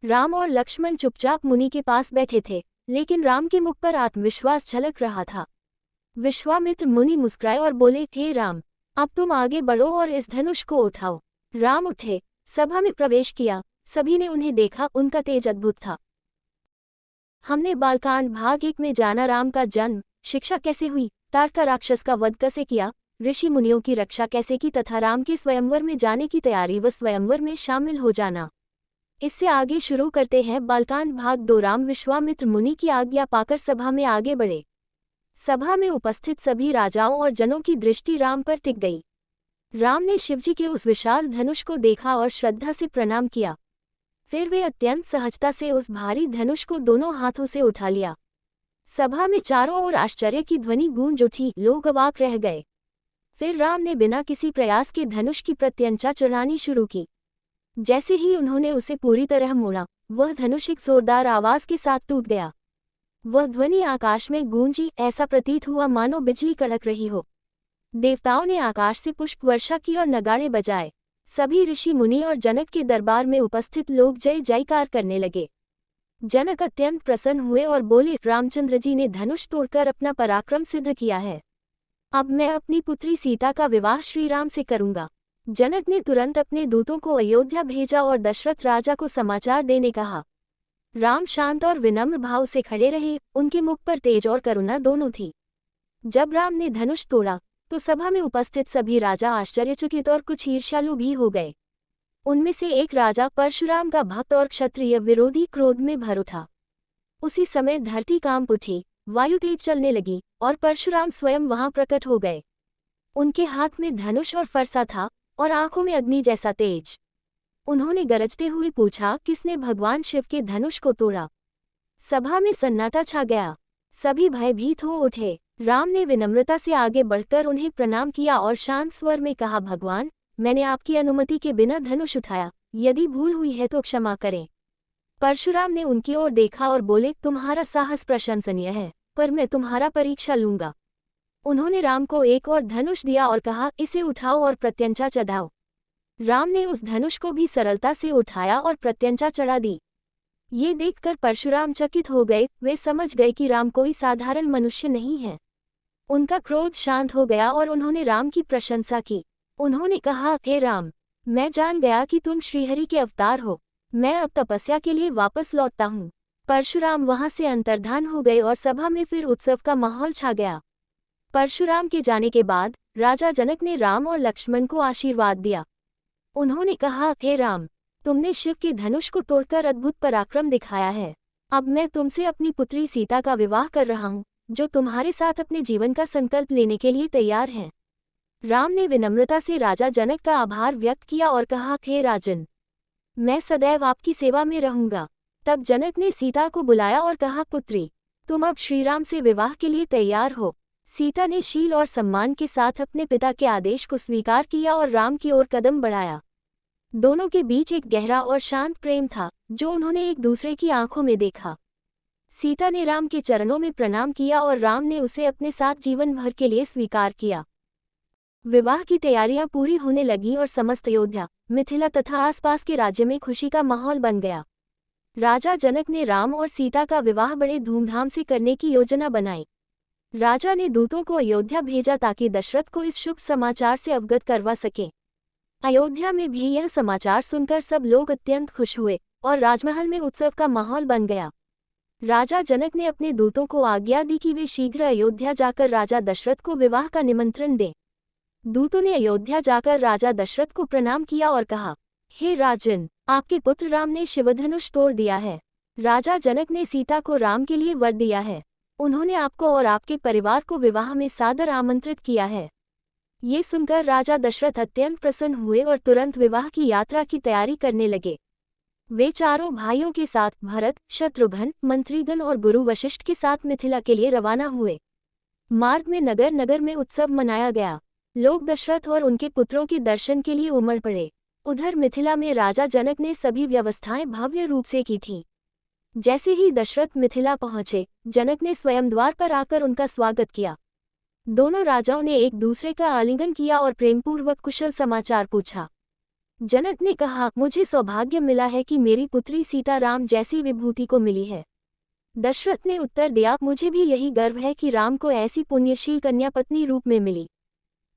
राम और लक्ष्मण चुपचाप मुनि के पास बैठे थे, लेकिन राम के मुख पर आत्मविश्वास झलक रहा था। विश्वामित्र मुनि मुस्कुराए और बोले, हे राम, अब तुम आगे बढ़ो और इस धनुष को उठाओ। राम उठे, सभा में प्रवेश किया। सभी ने उन्हें देखा। उनका तेज अद्भुत था। हमने बालकांड भाग 1 में जाना राम का जन्म, शिक्षा कैसे हुई, तारका राक्षस का वध कैसे किया, ऋषि मुनियों की रक्षा कैसे की तथा राम के स्वयंवर में जाने की तैयारी व स्वयंवर में शामिल हो जाना। इससे आगे शुरू करते हैं बालकांड भाग 2। राम विश्वामित्र मुनि की आज्ञा पाकर सभा में आगे बढ़े। सभा में उपस्थित सभी राजाओं और जनों की दृष्टि राम पर टिक गई। राम ने शिवजी के उस विशाल धनुष को देखा और श्रद्धा से प्रणाम किया। फिर वे अत्यंत सहजता से उस भारी धनुष को दोनों हाथों से उठा लिया। सभा में चारों ओर आश्चर्य की ध्वनि गूंज उठी। लोग अवाक रह गए। फिर राम ने बिना किसी प्रयास के धनुष की प्रत्यंचा चढ़ानी शुरू की। जैसे ही उन्होंने उसे पूरी तरह मोड़ा, वह धनुष एक जोरदार आवाज के साथ टूट गया। वह ध्वनि आकाश में गूंजी। ऐसा प्रतीत हुआ मानो बिजली कड़क रही हो। देवताओं ने आकाश से पुष्प वर्षा की और नगाड़े बजाए। सभी ऋषि मुनि और जनक के दरबार में उपस्थित लोग जय जयकार करने लगे। जनक अत्यंत प्रसन्न हुए और बोले, रामचंद्र जी ने धनुष तोड़कर अपना पराक्रम सिद्ध किया है। अब मैं अपनी पुत्री सीता का विवाह श्री राम से करूंगा। जनक ने तुरंत अपने दूतों को अयोध्या भेजा और दशरथ राजा को समाचार देने कहा। राम शांत और विनम्र भाव से खड़े रहे। उनके मुख पर तेज और करुणा दोनों थी। जब राम ने धनुष तोड़ा तो सभा में उपस्थित सभी राजा आश्चर्यचकित और कुछ ईर्ष्यालु भी हो गए। उनमें से एक राजा परशुराम का भक्त और क्षत्रिय विरोधी क्रोध में भर उठा। उसी समय धरती कांप उठी। वायु तेज चलने लगी और परशुराम स्वयं वहां प्रकट हो गए। उनके हाथ में धनुष और फरसा था और आंखों में अग्नि जैसा तेज। उन्होंने गरजते हुए पूछा, किसने भगवान शिव के धनुष को तोड़ा? सभा में सन्नाटा छा गया। सभी भयभीत हो उठे। राम ने विनम्रता से आगे बढ़कर उन्हें प्रणाम किया और शांत स्वर में कहा, भगवान, मैंने आपकी अनुमति के बिना धनुष उठाया, यदि भूल हुई है तो क्षमा करें। परशुराम ने उनकी ओर देखा और बोले, तुम्हारा साहस प्रशंसनीय है, पर मैं तुम्हारा परीक्षा लूंगा। उन्होंने राम को एक और धनुष दिया और कहा, इसे उठाओ और प्रत्यंचा चढ़ाओ। राम ने उस धनुष को भी सरलता से उठाया और प्रत्यंचा चढ़ा दी। ये देखकर परशुराम चकित हो गए। वे समझ गए कि राम कोई साधारण मनुष्य नहीं है। उनका क्रोध शांत हो गया और उन्होंने राम की प्रशंसा की। उन्होंने कहा, हे राम, मैं जान गया कि तुम श्रीहरि के अवतार हो। मैं अब तपस्या के लिए वापस लौटता हूँ। परशुराम वहां से अंतर्धान हो गए और सभा में फिर उत्सव का माहौल छा गया। परशुराम के जाने के बाद राजा जनक ने राम और लक्ष्मण को आशीर्वाद दिया। उन्होंने कहा, हे राम, तुमने शिव के धनुष को तोड़कर अद्भुत पराक्रम दिखाया है। अब मैं तुमसे अपनी पुत्री सीता का विवाह कर रहा हूँ, जो तुम्हारे साथ अपने जीवन का संकल्प लेने के लिए तैयार है। राम ने विनम्रता से राजा जनक का आभार व्यक्त किया और कहा, हे राजन, मैं सदैव आपकी सेवा में रहूंगा। तब जनक ने सीता को बुलाया और कहा, पुत्री, तुम अब श्रीराम से विवाह के लिए तैयार हो। सीता ने शील और सम्मान के साथ अपने पिता के आदेश को स्वीकार किया और राम की ओर कदम बढ़ाया। दोनों के बीच एक गहरा और शांत प्रेम था, जो उन्होंने एक दूसरे की आंखों में देखा। सीता ने राम के चरणों में प्रणाम किया और राम ने उसे अपने साथ जीवन भर के लिए स्वीकार किया। विवाह की तैयारियां पूरी होने लगीं और समस्त अयोध्या, मिथिला तथा आसपास के राज्य में खुशी का माहौल बन गया। राजा जनक ने राम और सीता का विवाह बड़े धूमधाम से करने की योजना बनाई। राजा ने दूतों को अयोध्या भेजा ताकि दशरथ को इस शुभ समाचार से अवगत करवा सके। अयोध्या में भी यह समाचार सुनकर सब लोग अत्यंत खुश हुए और राजमहल में उत्सव का माहौल बन गया। राजा जनक ने अपने दूतों को आज्ञा दी कि वे शीघ्र अयोध्या जाकर राजा दशरथ को विवाह का निमंत्रण दें। दूतों ने अयोध्या जाकर राजा दशरथ को प्रणाम किया और कहा, हे राजन, आपके पुत्र राम ने शिवधनुष तोड़ दिया है। राजा जनक ने सीता को राम के लिए वर दिया है। उन्होंने आपको और आपके परिवार को विवाह में सादर आमंत्रित किया है। ये सुनकर राजा दशरथ अत्यंत प्रसन्न हुए और तुरंत विवाह की यात्रा की तैयारी करने लगे। वे चारों भाइयों के साथ भरत, शत्रुघ्न, मंत्रीगण और गुरु वशिष्ठ के साथ मिथिला के लिए रवाना हुए। मार्ग में नगर नगर में उत्सव मनाया गया। लोग दशरथ और उनके पुत्रों के दर्शन के लिए उमड़ पड़े। उधर मिथिला में राजा जनक ने सभी व्यवस्थाएं भव्य रूप से की थीं। जैसे ही दशरथ मिथिला पहुंचे, जनक ने स्वयं द्वार पर आकर उनका स्वागत किया। दोनों राजाओं ने एक दूसरे का आलिंगन किया और प्रेमपूर्वक कुशल समाचार पूछा। जनक ने कहा, मुझे सौभाग्य मिला है कि मेरी पुत्री सीता राम जैसी विभूति को मिली है। दशरथ ने उत्तर दिया, मुझे भी यही गर्व है कि राम को ऐसी पुण्यशील कन्या पत्नी रूप में मिली।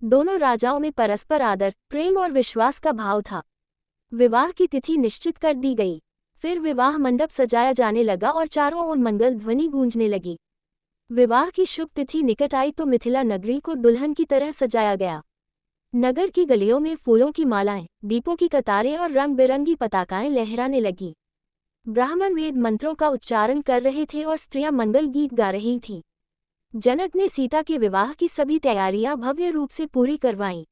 दोनों राजाओं में परस्पर आदर, प्रेम और विश्वास का भाव था। विवाह की तिथि निश्चित कर दी गई। फिर विवाह मंडप सजाया जाने लगा और चारों ओर मंगल ध्वनि गूंजने लगी। विवाह की शुभ तिथि निकट आई तो मिथिला नगरी को दुल्हन की तरह सजाया गया। नगर की गलियों में फूलों की मालाएं, दीपों की कतारें और रंग बिरंगी पताकाएं लहराने लगीं। ब्राह्मण वेद मंत्रों का उच्चारण कर रहे थे और स्त्रियां मंगल गीत गा रही थीं। जनक ने सीता के विवाह की सभी तैयारियां भव्य रूप से पूरी करवाईं।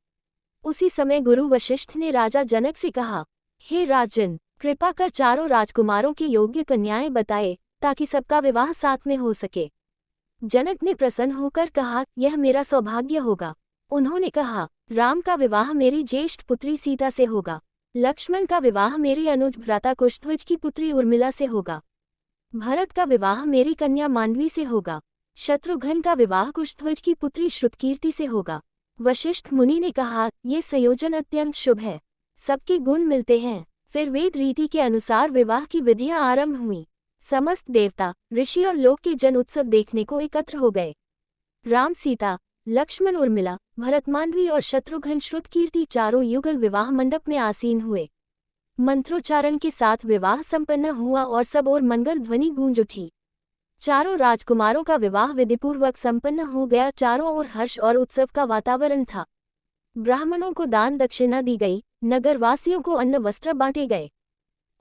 उसी समय गुरु वशिष्ठ ने राजा जनक से कहा, हे राजन, कृपा कर चारों राजकुमारों के योग्य कन्याएं बताए ताकि सबका विवाह साथ में हो सके। जनक ने प्रसन्न होकर कहा, यह मेरा सौभाग्य होगा। उन्होंने कहा, राम का विवाह मेरी ज्येष्ठ पुत्री सीता से होगा। लक्ष्मण का विवाह मेरी अनुज भ्राता कुशध्वज की पुत्री उर्मिला से होगा। भरत का विवाह मेरी कन्या मांडवी से होगा। शत्रुघ्न का विवाह कुशध्वज की पुत्री श्रुतकीर्ति से होगा। वशिष्ठ मुनि ने कहा, ये संयोजन अत्यंत शुभ है। सबके गुण मिलते हैं। फिर वेद रीति के अनुसार विवाह की विधियां आरंभ हुईं। समस्त देवता, ऋषि और लोक के जन उत्सव देखने को एकत्र हो गए। राम सीता, लक्ष्मण उर्मिला, भरत मांडवी और शत्रुघ्न श्रुतकीर्ति चारों युगल विवाह मंडप में आसीन हुए। मंत्रोच्चारण के साथ विवाह संपन्न हुआ और सब ओर मंगल ध्वनि गूंज उठी। चारों राजकुमारों का विवाह विधिपूर्वक संपन्न हो गया। चारों ओर हर्ष और उत्सव का वातावरण था। ब्राह्मणों को दान दक्षिणा दी गई। नगरवासियों को अन्न वस्त्र बांटे गए।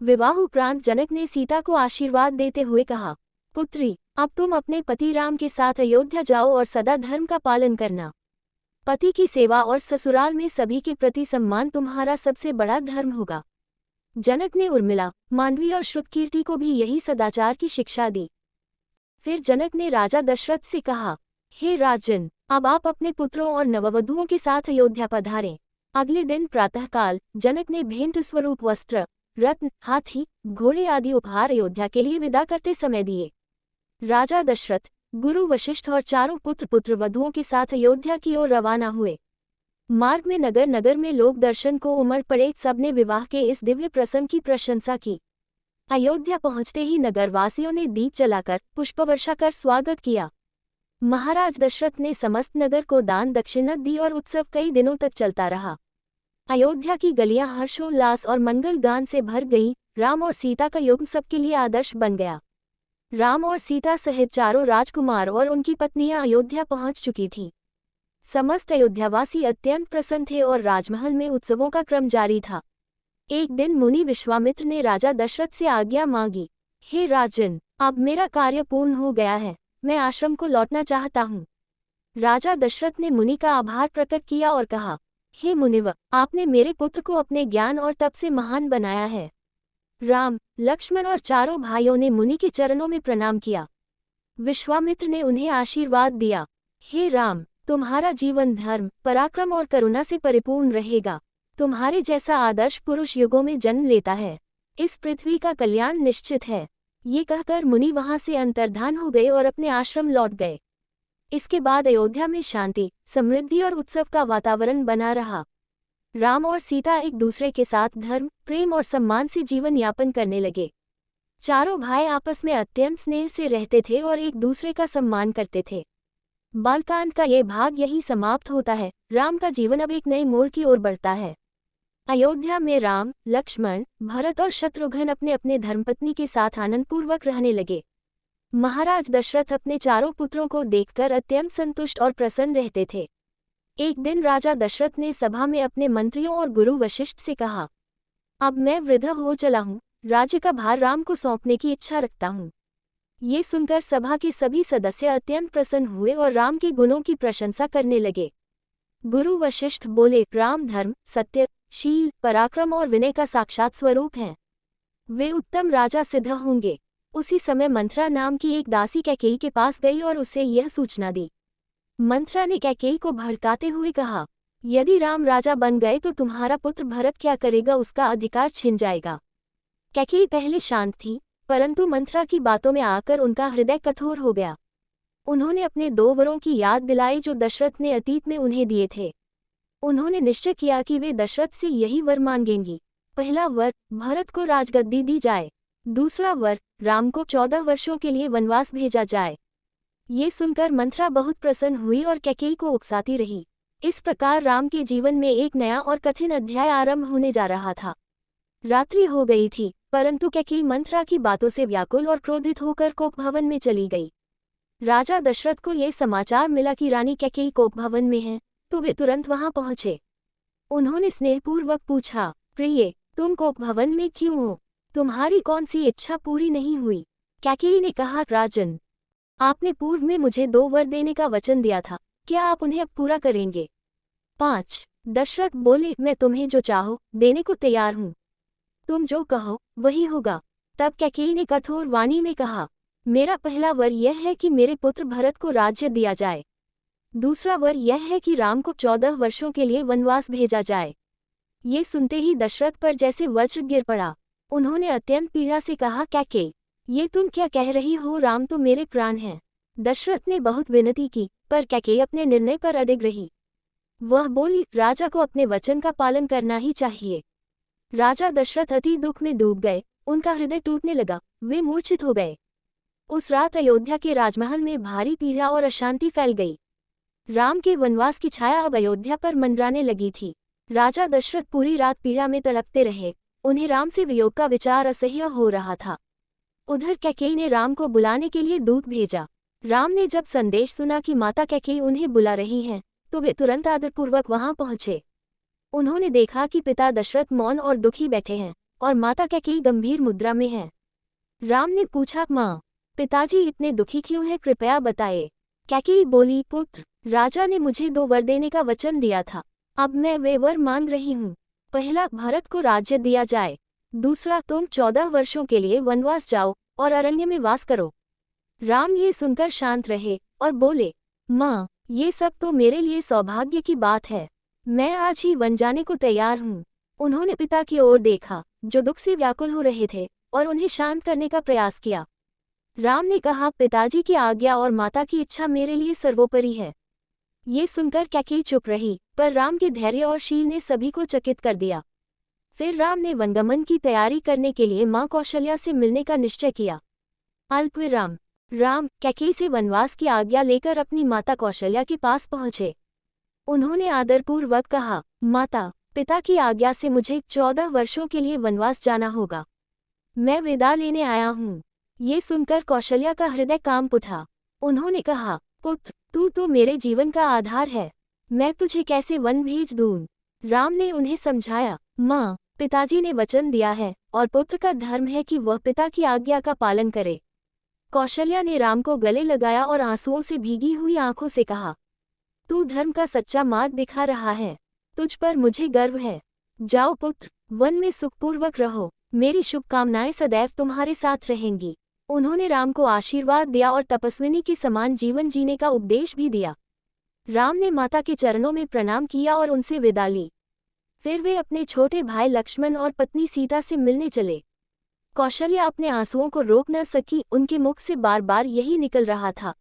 विवाह उपरांत जनक ने सीता को आशीर्वाद देते हुए कहा, पुत्री, अब तुम अपने पति राम के साथ अयोध्या जाओ और सदा धर्म का पालन करना। पति की सेवा और ससुराल में सभी के प्रति सम्मान तुम्हारा सबसे बड़ा धर्म होगा। जनक ने उर्मिला, मांडवी और श्रुतकीर्ति को भी यही सदाचार की शिक्षा दी। फिर जनक ने राजा दशरथ से कहा, हे राजन, अब आप अपने पुत्रों और नववधुओं के साथ अयोध्या पधारें। अगले दिन प्रातःकाल जनक ने भेंट स्वरूप वस्त्र, रत्न, हाथी, घोड़े आदि उपहार अयोध्या के लिए विदा करते समय दिए। राजा दशरथ, गुरु वशिष्ठ और चारों पुत्र वधुओं के साथ अयोध्या की ओर रवाना हुए। मार्ग में नगर नगर में लोग दर्शन को उमड़ पड़े। सबने विवाह के इस दिव्य प्रसंग की प्रशंसा की। अयोध्या पहुंचते ही नगरवासियों ने दीप जलाकर पुष्पवर्षा कर स्वागत किया। महाराज दशरथ ने समस्त नगर को दान दक्षिणा दी और उत्सव कई दिनों तक चलता रहा। अयोध्या की गलियां हर्षोल्लास और मंगल गान से भर गईं। राम और सीता का युग सबके लिए आदर्श बन गया। राम और सीता सहित चारों राजकुमार और उनकी पत्नियां अयोध्या पहुंच चुकी थीं। समस्त अयोध्यावासी अत्यंत प्रसन्न थे और राजमहल में उत्सवों का क्रम जारी था। एक दिन मुनि विश्वामित्र ने राजा दशरथ से आज्ञा मांगी, हे राजन, अब मेरा कार्य पूर्ण हो गया है, मैं आश्रम को लौटना चाहता हूँ। राजा दशरथ ने मुनि का आभार प्रकट किया और कहा, हे मुनिवर, आपने मेरे पुत्र को अपने ज्ञान और तप से महान बनाया है। राम, लक्ष्मण और चारों भाइयों ने मुनि के चरणों में प्रणाम किया। विश्वामित्र ने उन्हें आशीर्वाद दिया, हे राम, तुम्हारा जीवन धर्म, पराक्रम और करुणा से परिपूर्ण रहेगा। तुम्हारे जैसा आदर्श पुरुष युगों में जन्म लेता है। इस पृथ्वी का कल्याण निश्चित है। ये कहकर मुनि वहां से अंतर्धान हो गए और अपने आश्रम लौट गए। इसके बाद अयोध्या में शांति, समृद्धि और उत्सव का वातावरण बना रहा। राम और सीता एक दूसरे के साथ धर्म, प्रेम और सम्मान से जीवन यापन करने लगे। चारों भाई आपस में अत्यंत स्नेह से रहते थे और एक दूसरे का सम्मान करते थे। बालकांड का ये भाग यहीं समाप्त होता है। राम का जीवन अब एक नए मोड़ की ओर बढ़ता है। अयोध्या में राम, लक्ष्मण, भरत और शत्रुघ्न अपने अपने धर्मपत्नी के साथ आनंदपूर्वक रहने लगे। महाराज दशरथ अपने चारों पुत्रों को देखकर अत्यंत संतुष्ट और प्रसन्न रहते थे। एक दिन राजा दशरथ ने सभा में अपने मंत्रियों और गुरु वशिष्ठ से कहा, अब मैं वृद्ध हो चला हूँ, राज्य का भार राम को सौंपने की इच्छा रखता हूँ। ये सुनकर सभा के सभी सदस्य अत्यंत प्रसन्न हुए और राम के गुणों की प्रशंसा करने लगे। गुरु वशिष्ठ बोले, राम धर्म, सत्य, शील, पराक्रम और विनय का साक्षात स्वरूप हैं। वे उत्तम राजा सिद्ध होंगे। उसी समय मंथरा नाम की एक दासी कैकेयी के पास गई और उसे यह सूचना दी। मंथरा ने कैकेयी को भड़काते हुए कहा, यदि राम राजा बन गए तो तुम्हारा पुत्र भरत क्या करेगा, उसका अधिकार छिन जाएगा। कैकेयी पहले शांत थी, परंतु मंथरा की बातों में आकर उनका हृदय कठोर हो गया। उन्होंने अपने 2 वरों की याद दिलाई जो दशरथ ने अतीत में उन्हें दिए थे। उन्होंने निश्चय किया कि वे दशरथ से यही वर मांगेंगी। पहला वर, भरत को राजगद्दी दी जाए। दूसरा वर, राम को 14 वर्षों के लिए वनवास भेजा जाए। ये सुनकर मंथरा बहुत प्रसन्न हुई और कैकेयी को उकसाती रही। इस प्रकार राम के जीवन में एक नया और कठिन अध्याय आरंभ होने जा रहा था। रात्रि हो गई थी, परंतु कैकेयी मंथरा की बातों से व्याकुल और क्रोधित होकर कोप भवन में चली गई। राजा दशरथ को यह समाचार मिला कि रानी कैकेयी कोप भवन में है, तो वे तुरंत वहां पहुंचे। उन्होंने स्नेहपूर्वक पूछा, प्रिय, तुम कोप भवन में क्यों हो? तुम्हारी कौन सी इच्छा पूरी नहीं हुई? कैकेयी ने कहा, राजन, आपने पूर्व में मुझे 2 वर देने का वचन दिया था, क्या आप उन्हें अब पूरा करेंगे? 5 दशरथ बोले, मैं तुम्हें जो चाहो देने को तैयार हूँ। तुम जो कहो वही होगा। तब कैकेयी ने कठोर वाणी में कहा, मेरा पहला वर यह है कि मेरे पुत्र भरत को राज्य दिया जाए। दूसरा वर यह है कि राम को 14 वर्षों के लिए वनवास भेजा जाए। ये सुनते ही दशरथ पर जैसे वज्र गिर पड़ा। उन्होंने अत्यंत पीड़ा से कहा, कैकेयी, ये तुम क्या कह रही हो? राम तो मेरे प्राण हैं। दशरथ ने बहुत विनती की, पर कैकेयी अपने निर्णय पर अडिग रही। वह बोली, राजा को अपने वचन का पालन करना ही चाहिए। राजा दशरथ अति दुख में डूब गए। उनका हृदय टूटने लगा, वे मूर्छित हो गए। उस रात अयोध्या के राजमहल में भारी पीड़ा और अशांति फैल गई। राम के वनवास की छाया अब अयोध्या पर मंडराने लगी थी। राजा दशरथ पूरी रात पीड़ा में तड़पते रहे। उन्हें राम से वियोग का विचार असह्य हो रहा था। उधर कैकेयी ने राम को बुलाने के लिए दूत भेजा। राम ने जब संदेश सुना कि माता कैकेयी उन्हें बुला रही हैं, तो वे तुरंत आदरपूर्वक वहां पहुंचे। उन्होंने देखा कि पिता दशरथ मौन और दुखी बैठे हैं और माता कैकेयी गंभीर मुद्रा में है। राम ने पूछा, माँ, पिताजी इतने दुखी क्यों हैं, कृपया बताएं। कैकेयी बोली, पुत्र, राजा ने मुझे 2 वर देने का वचन दिया था। अब मैं वे वर मांग रही हूँ। पहला, भरत को राज्य दिया जाए। दूसरा, तुम 14 वर्षों के लिए वनवास जाओ और अरण्य में वास करो। राम ये सुनकर शांत रहे और बोले, माँ, ये सब तो मेरे लिए सौभाग्य की बात है। मैं आज ही वन जाने को तैयार हूँ। उन्होंने पिता की ओर देखा, जो दुख से व्याकुल हो रहे थे, और उन्हें शांत करने का प्रयास किया। राम ने कहा, पिताजी की आज्ञा और माता की इच्छा मेरे लिए सर्वोपरि है। ये सुनकर कैकेयी चुप रही, पर राम के धैर्य और शील ने सभी को चकित कर दिया। फिर राम ने वनगमन की तैयारी करने के लिए माँ कौशल्या से मिलने का निश्चय किया। अल्पविराम। राम कैकेयी से वनवास की आज्ञा लेकर अपनी माता कौशल्या के पास पहुंचे। उन्होंने आदरपूर्वक कहा, माता, पिता की आज्ञा से मुझे 14 वर्षों के लिए वनवास जाना होगा। मैं विदा लेने आया हूँ। ये सुनकर कौशल्या का हृदय कांप उठा। उन्होंने कहा, पुत्र, तू तो मेरे जीवन का आधार है। मैं तुझे कैसे वन भेज दूँ। राम ने उन्हें समझाया, माँ, पिताजी ने वचन दिया है और पुत्र का धर्म है कि वह पिता की आज्ञा का पालन करे। कौशल्या ने राम को गले लगाया और आंसुओं से भीगी हुई आंखों से कहा, तू धर्म का सच्चा मार्ग दिखा रहा है। तुझ पर मुझे गर्व है। जाओ पुत्र, वन में सुखपूर्वक रहो। मेरी शुभकामनाएं सदैव तुम्हारे साथ रहेंगी। उन्होंने राम को आशीर्वाद दिया और तपस्विनी के समान जीवन जीने का उपदेश भी दिया। राम ने माता के चरणों में प्रणाम किया और उनसे विदा ली। फिर वे अपने छोटे भाई लक्ष्मण और पत्नी सीता से मिलने चले। कौशल्या अपने आंसुओं को रोक न सकी, उनके मुख से बार बार यही निकल रहा था,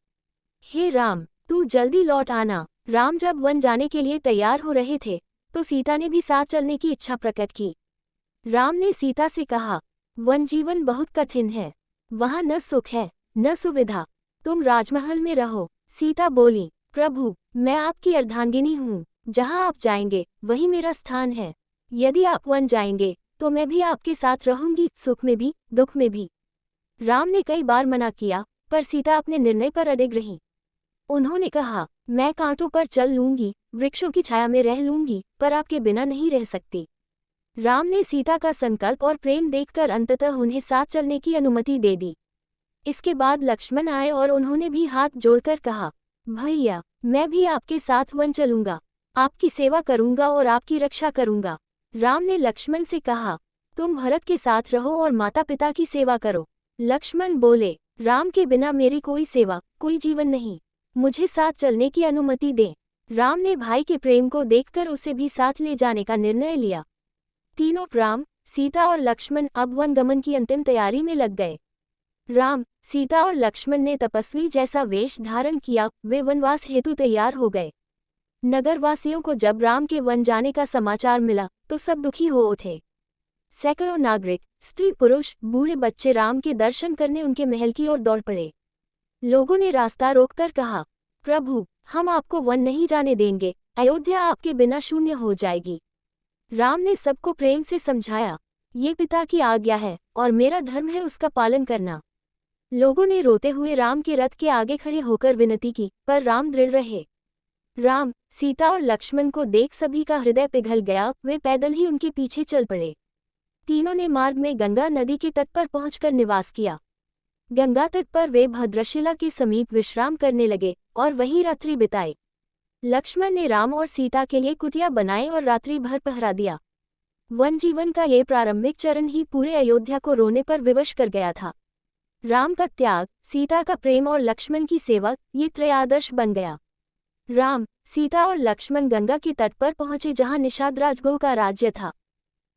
हे राम, तू जल्दी लौट आना। राम जब वन जाने के लिए तैयार हो रहे थे, तो सीता ने भी साथ चलने की इच्छा प्रकट की। राम ने सीता से कहा, वन जीवन बहुत कठिन है। वहाँ न सुख है, न सुविधा। तुम राजमहल में रहो। सीता बोली, प्रभु, मैं आपकी अर्धांगिनी हूँ। जहाँ आप जाएंगे, वही मेरा स्थान है। यदि आप वन जाएंगे, तो मैं भी आपके साथ रहूंगी, सुख में भी, दुख में भी। राम ने कई बार मना किया, पर सीता अपने निर्णय पर अडिग रही। उन्होंने कहा, मैं कांटों पर चल लूंगी, वृक्षों की छाया में रह लूंगी, पर आपके बिना नहीं रह सकती। राम ने सीता का संकल्प और प्रेम देखकर अंततः उन्हें साथ चलने की अनुमति दे दी। इसके बाद लक्ष्मण आए और उन्होंने भी हाथ जोड़कर कहा, भैया, मैं भी आपके साथ वन चलूंगा। आपकी सेवा करूंगा और आपकी रक्षा करूंगा। राम ने लक्ष्मण से कहा, तुम भरत के साथ रहो और माता पिता की सेवा करो। लक्ष्मण बोले, राम के बिना मेरी कोई सेवा, कोई जीवन नहीं। मुझे साथ चलने की अनुमति दें। राम ने भाई के प्रेम को देखकर उसे भी साथ ले जाने का निर्णय लिया। तीनों राम, सीता और लक्ष्मण अब वनगमन की अंतिम तैयारी में लग गए। राम, सीता और लक्ष्मण ने तपस्वी जैसा वेश धारण किया। वे वनवास हेतु तैयार हो गए। नगरवासियों को जब राम के वन जाने का समाचार मिला, तो सब दुखी हो उठे। सैकड़ों नागरिक, स्त्री पुरुष, बूढ़े बच्चे राम के दर्शन करने उनके महल की ओर दौड़ पड़े। लोगों ने रास्ता रोककर कहा, प्रभु, हम आपको वन नहीं जाने देंगे। अयोध्या आपके बिना शून्य हो जाएगी। राम ने सबको प्रेम से समझाया, ये पिता की आज्ञा है और मेरा धर्म है उसका पालन करना। लोगों ने रोते हुए राम के रथ के आगे खड़े होकर विनती की, पर राम दृढ़ रहे। राम, सीता और लक्ष्मण को देख सभी का हृदय पिघल गया। वे पैदल ही उनके पीछे चल पड़े। तीनों ने मार्ग में गंगा नदी के तट पर पहुंचकर निवास किया। गंगा तट पर वे भद्रशिला के समीप विश्राम करने लगे और वहीं रात्रि बिताई। लक्ष्मण ने राम और सीता के लिए कुटिया बनाई और रात्रि भर पहरा दिया। वन जीवन का ये प्रारंभिक चरण ही पूरे अयोध्या को रोने पर विवश कर गया था। राम का त्याग, सीता का प्रेम और लक्ष्मण की सेवा, ये त्रयादर्श बन गया। राम, सीता और लक्ष्मण गंगा के तट पर पहुंचे जहां निषादराज गो का राज्य था।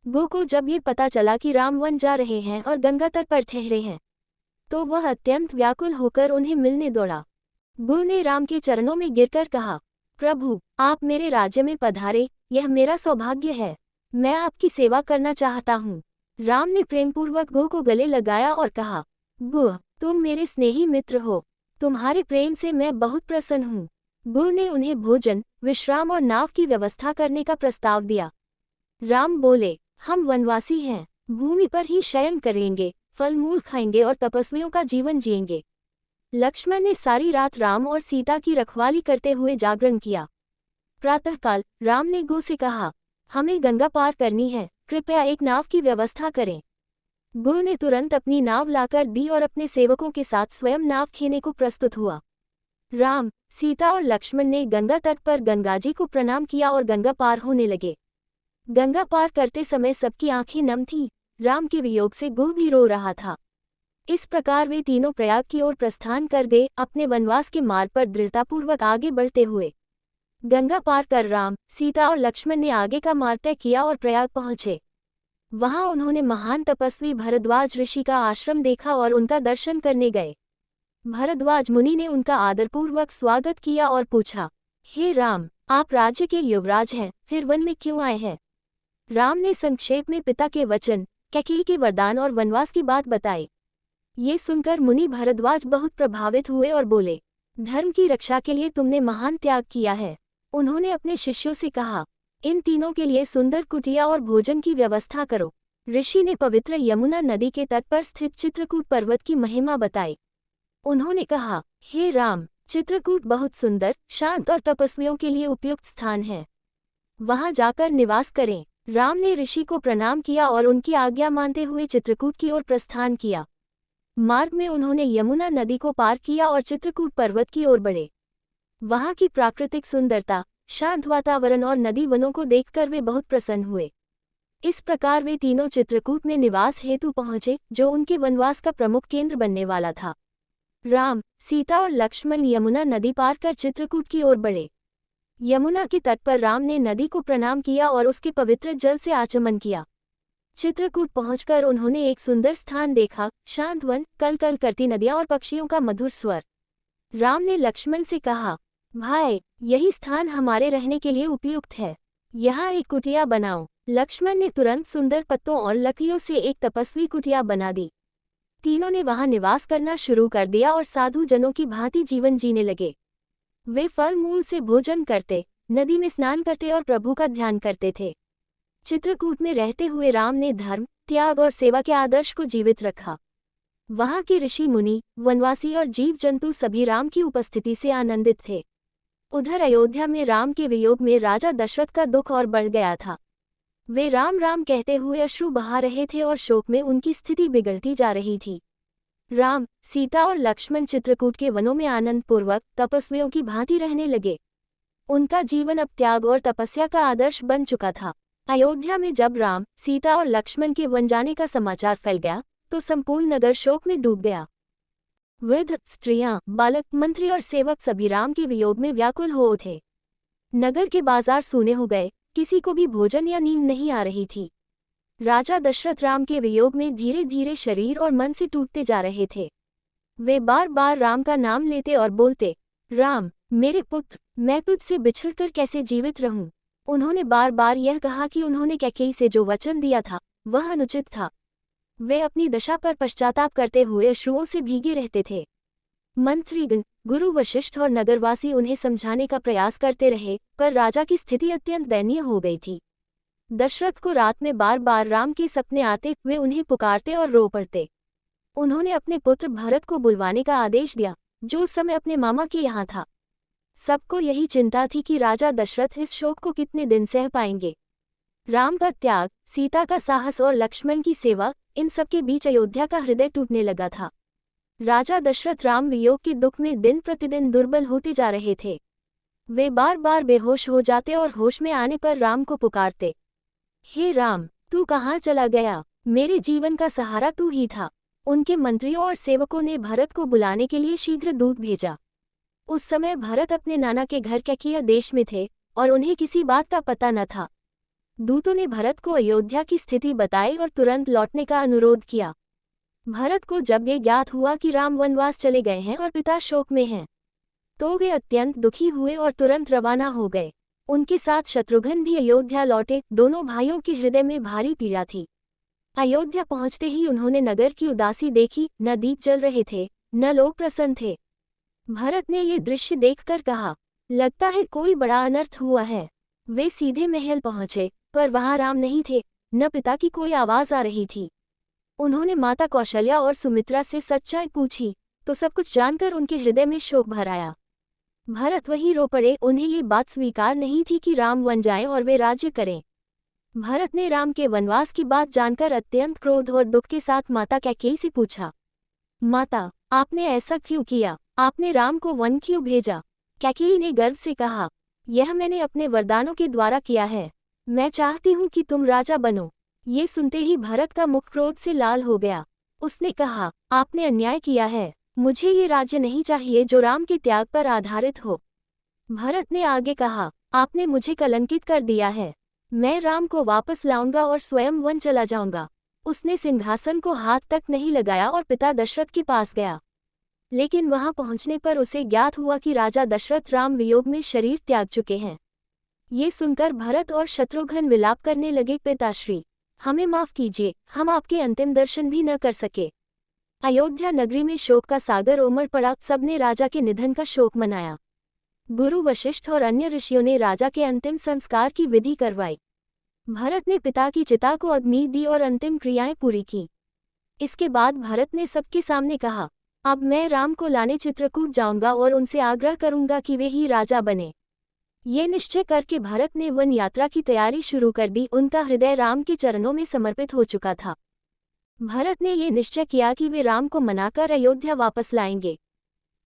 गो को जब ये पता चला कि राम वन जा रहे हैं और गंगा तट पर ठहरे हैं, तो वह अत्यंत व्याकुल होकर उन्हें मिलने दौड़ा। गो ने राम के चरणों में गिरकर कहा, प्रभु, आप मेरे राज्य में पधारे, यह मेरा सौभाग्य है। मैं आपकी सेवा करना चाहता हूँ। राम ने प्रेमपूर्वक गो को गले लगाया और कहा, गो, तुम मेरे स्नेही मित्र हो। तुम्हारे प्रेम से मैं बहुत प्रसन्न हूँ। गो ने उन्हें भोजन, विश्राम और नाव की व्यवस्था करने का प्रस्ताव दिया। राम बोले, हम वनवासी हैं, भूमि पर ही शयन करेंगे, फल मूल खाएंगे और तपस्वियों का जीवन जिएंगे। लक्ष्मण ने सारी रात राम और सीता की रखवाली करते हुए जागरण किया। प्रातःकाल राम ने गो से कहा, हमें गंगा पार करनी है, कृपया एक नाव की व्यवस्था करें। गुरु ने तुरंत अपनी नाव लाकर दी और अपने सेवकों के साथ स्वयं नाव खेने को प्रस्तुत हुआ। राम, सीता और लक्ष्मण ने गंगा तट पर गंगाजी को प्रणाम किया और गंगा पार होने लगे। गंगा पार करते समय सबकी आंखें नम थीं। राम के वियोग से गुरु भी रो रहा था। इस प्रकार वे तीनों प्रयाग की ओर प्रस्थान कर गए, अपने वनवास के मार्ग पर दृढ़तापूर्वक आगे बढ़ते हुए। गंगा पार कर राम, सीता और लक्ष्मण ने आगे का मार्ग तय किया और प्रयाग पहुंचे। वहां उन्होंने महान तपस्वी भरद्वाज ऋषि का आश्रम देखा और उनका दर्शन करने गए। भरद्वाज मुनि ने उनका आदरपूर्वक स्वागत किया और पूछा, हे राम, आप राज्य के युवराज हैं, फिर वन में क्यों आए हैं? राम ने संक्षेप में पिता के वचन, कैकेयी के वरदान और वनवास की बात बताई। ये सुनकर मुनि भरद्वाज बहुत प्रभावित हुए और बोले, धर्म की रक्षा के लिए तुमने महान त्याग किया है। उन्होंने अपने शिष्यों से कहा, इन तीनों के लिए सुंदर कुटिया और भोजन की व्यवस्था करो। ऋषि ने पवित्र यमुना नदी के तट पर स्थित चित्रकूट पर्वत की महिमा बताई। उन्होंने कहा, हे राम, चित्रकूट बहुत सुंदर, शांत और तपस्वियों के लिए उपयुक्त स्थान है। वहां जाकर निवास करें। राम ने ऋषि को प्रणाम किया और उनकी आज्ञा मानते हुए चित्रकूट की ओर प्रस्थान किया। मार्ग में उन्होंने यमुना नदी को पार किया और चित्रकूट पर्वत की ओर बढ़े। वहां की प्राकृतिक सुंदरता, शांत वातावरण और नदी वनों को देखकर वे बहुत प्रसन्न हुए। इस प्रकार वे तीनों चित्रकूट में निवास हेतु पहुंचे, जो उनके वनवास का प्रमुख केंद्र बनने वाला था। राम, सीता और लक्ष्मण यमुना नदी पार कर चित्रकूट की ओर बढ़े। यमुना के तट पर राम ने नदी को प्रणाम किया और उसके पवित्र जल से आचमन किया। चित्रकूट पहुंचकर उन्होंने एक सुंदर स्थान देखा, शांत वन, कल कल करती नदियां और पक्षियों का मधुर स्वर। राम ने लक्ष्मण से कहा, भाई, यही स्थान हमारे रहने के लिए उपयुक्त है। यहाँ एक कुटिया बनाओ। लक्ष्मण ने तुरंत सुंदर पत्तों और लकड़ियों से एक तपस्वी कुटिया बना दी। तीनों ने वहां निवास करना शुरू कर दिया और साधु जनों की भांति जीवन जीने लगे। वे फल मूल से भोजन करते, नदी में स्नान करते और प्रभु का ध्यान करते थे। चित्रकूट में रहते हुए राम ने धर्म, त्याग और सेवा के आदर्श को जीवित रखा। वहां के ऋषि मुनि, वनवासी और जीव जंतु सभी राम की उपस्थिति से आनंदित थे। उधर अयोध्या में राम के वियोग में राजा दशरथ का दुख और बढ़ गया था। वे राम राम कहते हुए अश्रु बहा रहे थे और शोक में उनकी स्थिति बिगड़ती जा रही थी। राम, सीता और लक्ष्मण चित्रकूट के वनों में आनंदपूर्वक तपस्वियों की भांति रहने लगे। उनका जीवन अब त्याग और तपस्या का आदर्श बन चुका था। अयोध्या में जब राम, सीता और लक्ष्मण के वन जाने का समाचार फैल गया, तो संपूर्ण नगर शोक में डूब गया। वृद्ध, स्त्रियां, बालक, मंत्री और सेवक सभी राम के वियोग में व्याकुल हो उठे। नगर के बाजार सूने हो गए, किसी को भी भोजन या नींद नहीं आ रही थी। राजा दशरथ राम के वियोग में धीरे धीरे शरीर और मन से टूटते जा रहे थे। वे बार बार राम का नाम लेते और बोलते, राम, मेरे पुत्र, मैं तुझसे बिछड़कर कैसे जीवित रहूं। उन्होंने बार बार यह कहा कि उन्होंने कैकेयी से जो वचन दिया था वह अनुचित था। वे अपनी दशा पर पश्चाताप करते हुए अश्रुओं से भीगे रहते थे। मंत्रीगण, गुरु वशिष्ठ और नगरवासी उन्हें समझाने का प्रयास करते रहे, पर राजा की स्थिति अत्यंत दयनीय हो गई थी। दशरथ को रात में बार बार राम के सपने आते, वे उन्हें पुकारते और रो पड़ते। उन्होंने अपने पुत्र भरत को बुलवाने का आदेश दिया, जो उस समय अपने मामा के यहाँ था। सबको यही चिंता थी कि राजा दशरथ इस शोक को कितने दिन सह पाएंगे। राम का त्याग, सीता का साहस और लक्ष्मण की सेवा, इन सब के बीच अयोध्या का हृदय टूटने लगा था। राजा दशरथ राम वियोग के दुख में दिन प्रतिदिन दुर्बल होते जा रहे थे। वे बार बार बेहोश हो जाते और होश में आने पर राम को पुकारते, हे राम, तू कहाँ चला गया? मेरे जीवन का सहारा तू ही था। उनके मंत्रियों और सेवकों ने भरत को बुलाने के लिए शीघ्र दूत भेजा। उस समय भरत अपने नाना के घर कैकेयी देश में थे और उन्हें किसी बात का पता न था। दूतों ने भरत को अयोध्या की स्थिति बताई और तुरंत लौटने का अनुरोध किया। भरत को जब ये ज्ञात हुआ कि राम वनवास चले गए हैं और पिता शोक में हैं, तो वे अत्यंत दुखी हुए और तुरंत रवाना हो गए। उनके साथ शत्रुघ्न भी अयोध्या लौटे। दोनों भाइयों के हृदय में भारी पीड़ा थी। अयोध्या पहुंचते ही उन्होंने नगर की उदासी देखी, न दीप जल रहे थे, न लोग प्रसन्न थे। भरत ने ये दृश्य देखकर कहा, लगता है कोई बड़ा अनर्थ हुआ है। वे सीधे महल पहुंचे, पर वहां राम नहीं थे, न पिता की कोई आवाज आ रही थी। उन्होंने माता कौशल्या और सुमित्रा से सच्चाई पूछी, तो सब कुछ जानकर उनके हृदय में शोक भर आया। भरत वहीं रो पड़े। उन्हें ये बात स्वीकार नहीं थी कि राम वन जाएं और वे राज्य करें। भरत ने राम के वनवास की बात जानकर अत्यंत क्रोध और दुख के साथ माता कैकेयी से पूछा, माता, आपने ऐसा क्यों किया? आपने राम को वन क्यों भेजा? कैकेयी ने गर्व से कहा, यह मैंने अपने वरदानों के द्वारा किया है। मैं चाहती हूँ कि तुम राजा बनो। ये सुनते ही भरत का मुख क्रोध से लाल हो गया। उसने कहा, आपने अन्याय किया है। मुझे ये राज्य नहीं चाहिए जो राम के त्याग पर आधारित हो। भरत ने आगे कहा, आपने मुझे कलंकित कर दिया है। मैं राम को वापस लाऊंगा और स्वयं वन चला जाऊंगा। उसने सिंहासन को हाथ तक नहीं लगाया और पिता दशरथ के पास गया। लेकिन वहां पहुंचने पर उसे ज्ञात हुआ कि राजा दशरथ राम वियोग में शरीर त्याग चुके हैं। ये सुनकर भरत और शत्रुघ्न विलाप करने लगे, पिताश्री, हमें माफ कीजिए, हम आपके अंतिम दर्शन भी न कर सके। अयोध्या नगरी में शोक का सागर उमड़ पड़ा। सबने राजा के निधन का शोक मनाया। गुरु वशिष्ठ और अन्य ऋषियों ने राजा के अंतिम संस्कार की विधि करवाई। भरत ने पिता की चिता को अग्नि दी और अंतिम क्रियाएं पूरी की। इसके बाद भरत ने सबके सामने कहा, अब मैं राम को लाने चित्रकूट जाऊंगा और उनसे आग्रह करूंगा कि वे ही राजा बने। ये निश्चय करके भरत ने वन यात्रा की तैयारी शुरू कर दी। उनका हृदय राम के चरणों में समर्पित हो चुका था। भरत ने ये निश्चय किया कि वे राम को मनाकर अयोध्या वापस लाएंगे।